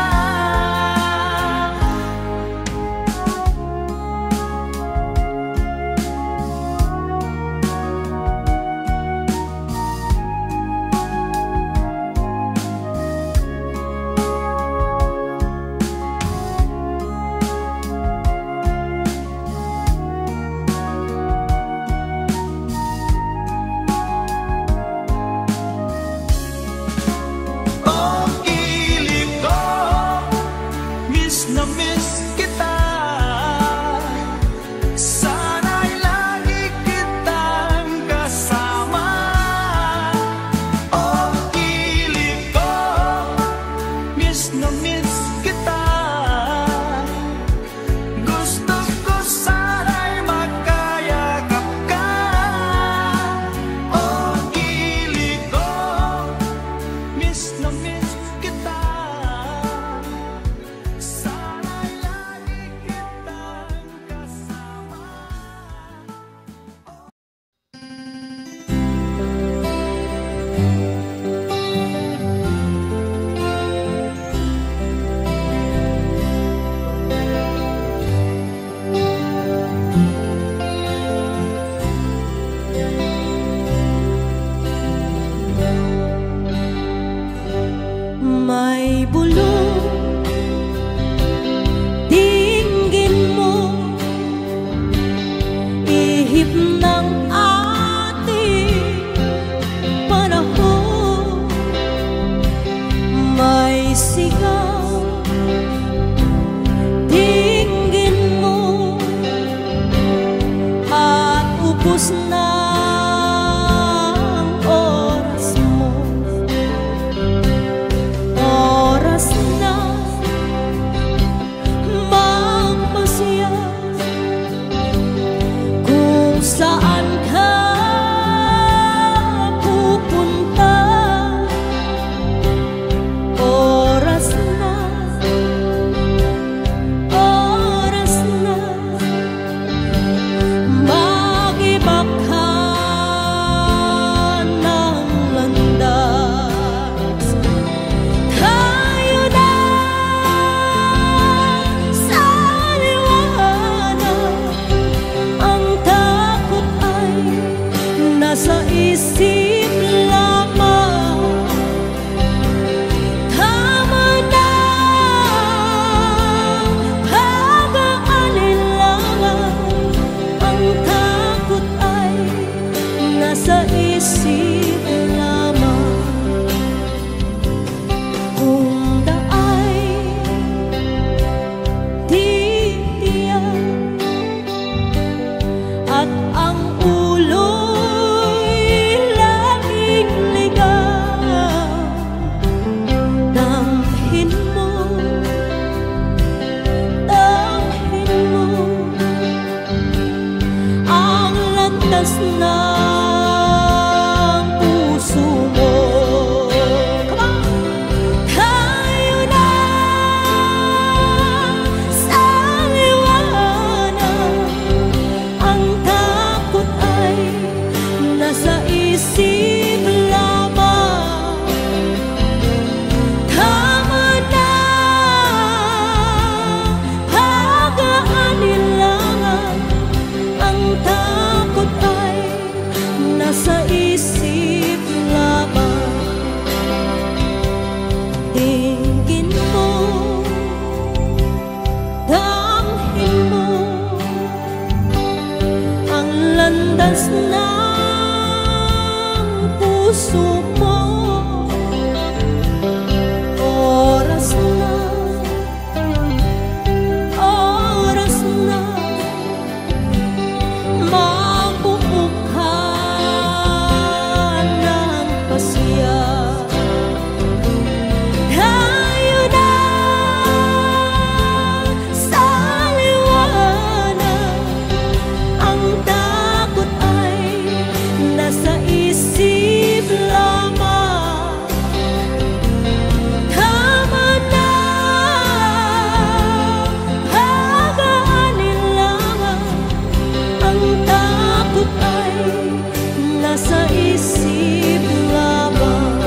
landas ng puso mo. Tayo na sa liwanag, ang takot ay nasa isip lamang. Tama na, pag-aanin lang, ang takot ay nasa isip lamang. Tingin mo, damhin mo ang landas ng puso mo. Oras na mabubuo ka ng pasya. Tayo na sa liwanag, ang takot ay nasa isip lamang. Tama na, pag-aanin lamang, ang takot ay nasa isip lamang.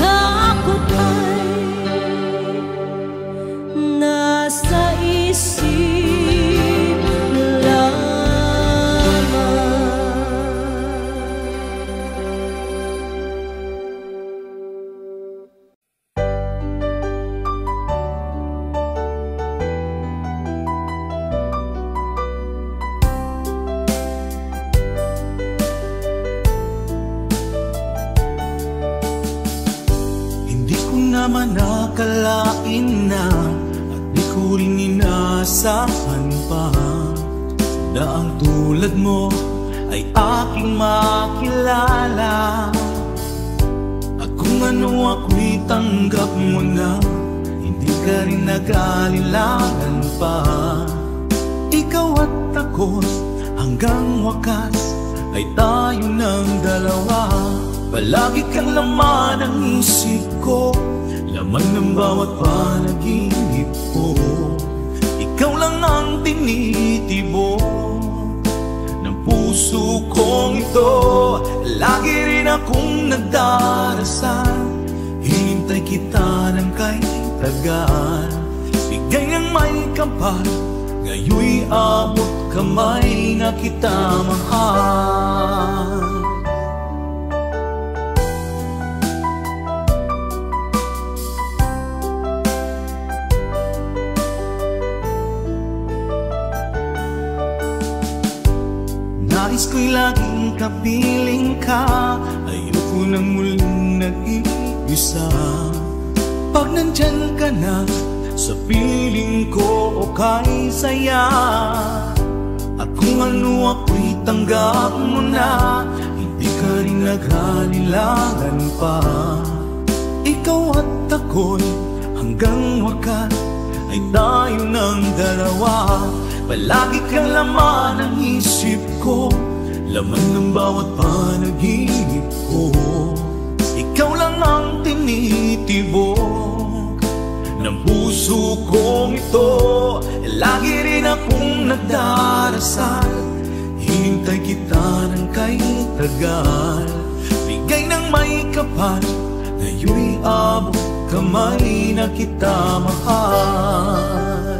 Takot ay nasa isip lamang. Hindi ko naman nakalain na at di ko rin inaasahan pa na ang tulad mo ay aking makilala. At kung ano ako'y tanggap mo na, hindi ka rin nag-alinlangan pa. Ikaw at ako hanggang wakas ay tayo ng dalawa. Palagi kang laman ng isip ko, laman ng bawat panaginip ko. Ikaw lang ang tinitibok ng puso kong ito. Lagi rin akong nagdarasal, hinintay kita ng kahit tagal. Bigay ng may kapal, ngayon'y abot kamay na kita mahal. Nais ko'y laging kapiling ka, ayoko nang muling nag-iisa. Pag nandyan ka na, sa piling ko okay saya. At kung ano ako'y tanggap mo na, hindi ka rin nag-alinlangan pa. Ikaw at ako'y hanggang wakas ay tayo ng dalawa. Palagi kang laman ng isip ko, laman ng bawat panaginip ko. Ikaw lang ang tinitibok ng puso kong ito. Lagi rin akong nagdarasal, hinintay kita ng kahit tagal. Bigay ng may kapal, ngayon'y abot kamay na kita mahal.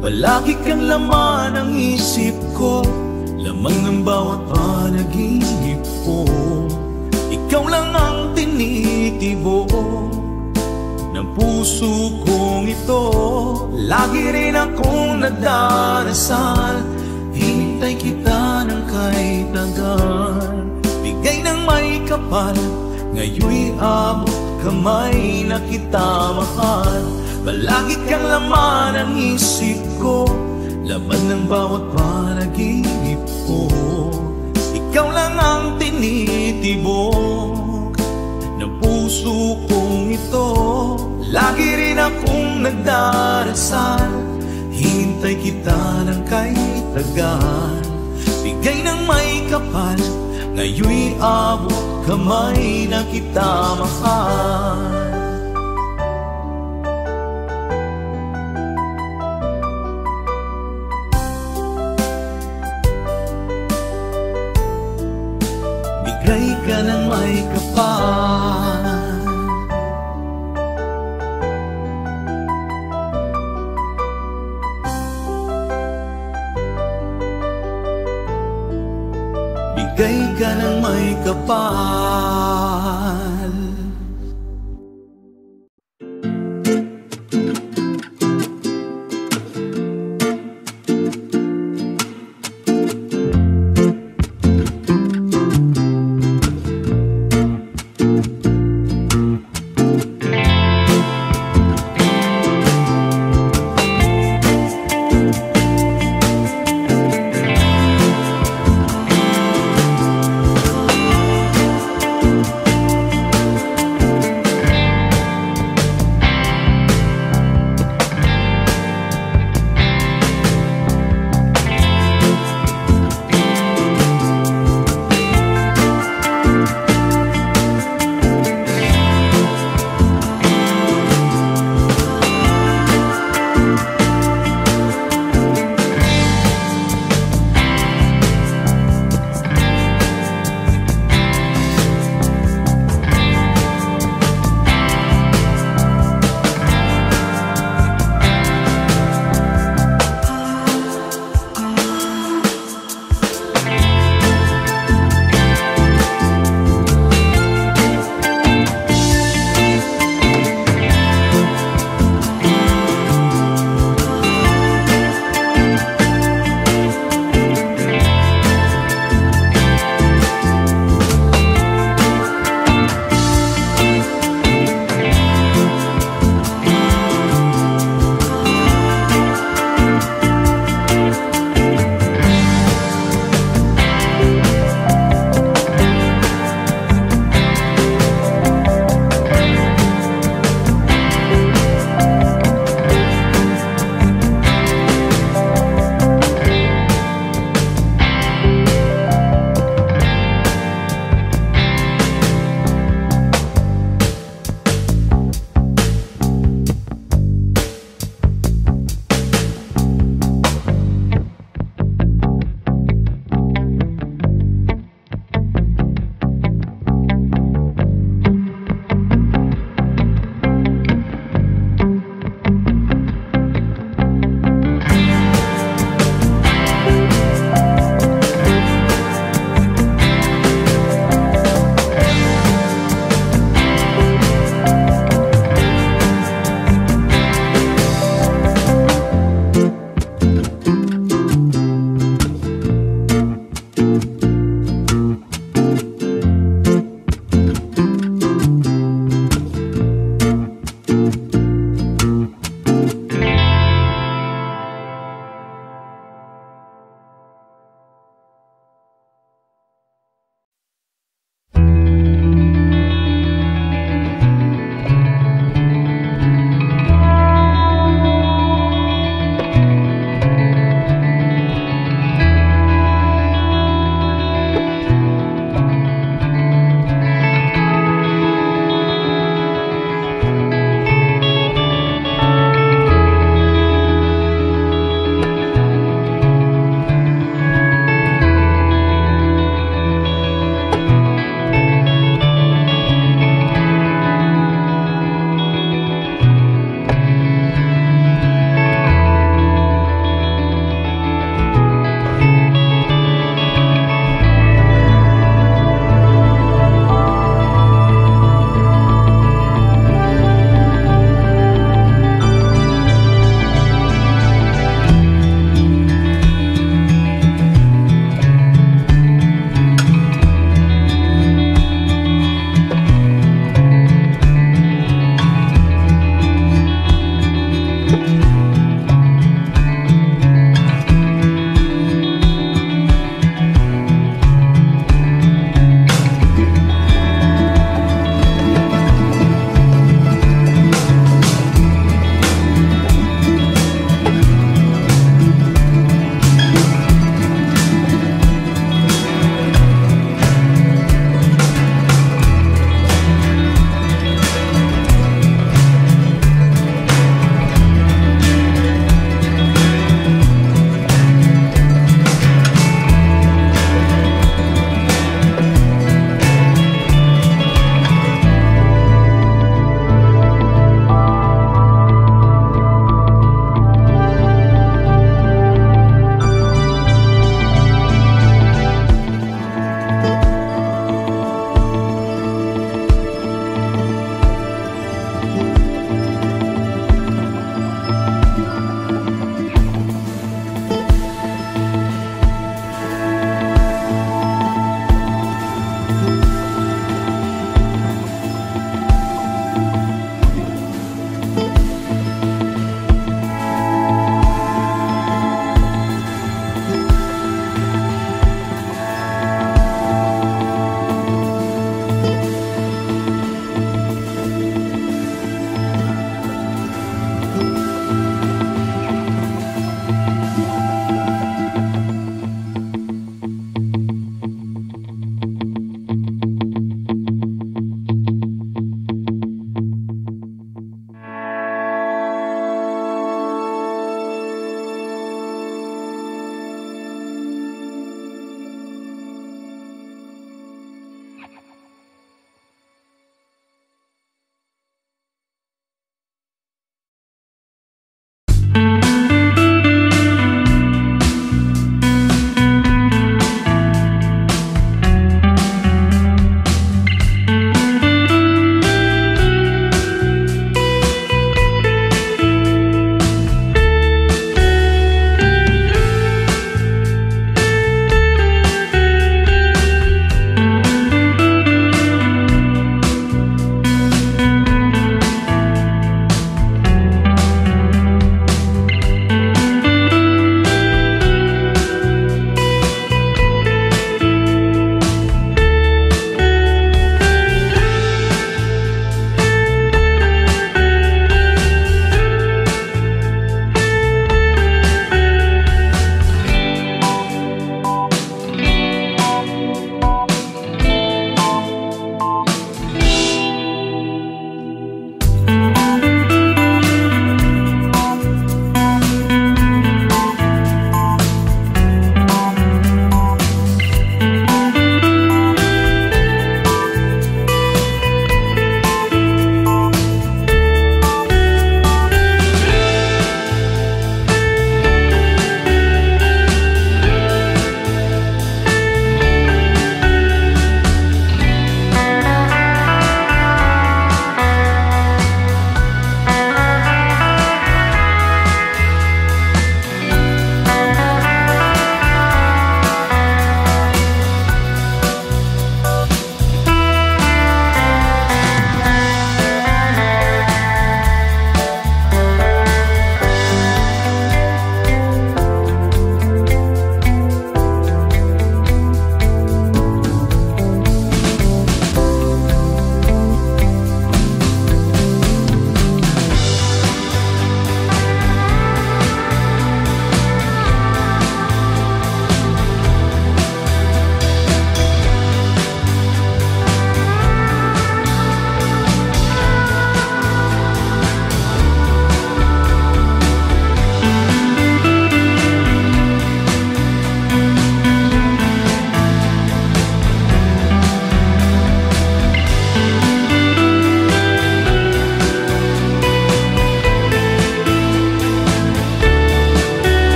Palagi kang laman ng isip ko, laman ng bawat panaginip ko. Ikaw lang ang tinitibok ng puso kong ito. Lagi rin akong nagdarasal, hinintay kita ng kahit tagal. Bigay ng may kapal, ngayon'y abot kamay na kita mahal. Palagi kang laman ng isip ko, laman ng bawat panaginip ko. Ikaw lang ang tinitibok ng puso kong ito. Lagi rin akong nagdarasal, hintay kita ng kay tagal. Bigay ng may kapal, ngayon'y abot kamay na kita mahal. Bigay ka ng may kapal, bigay ka ng may kapal.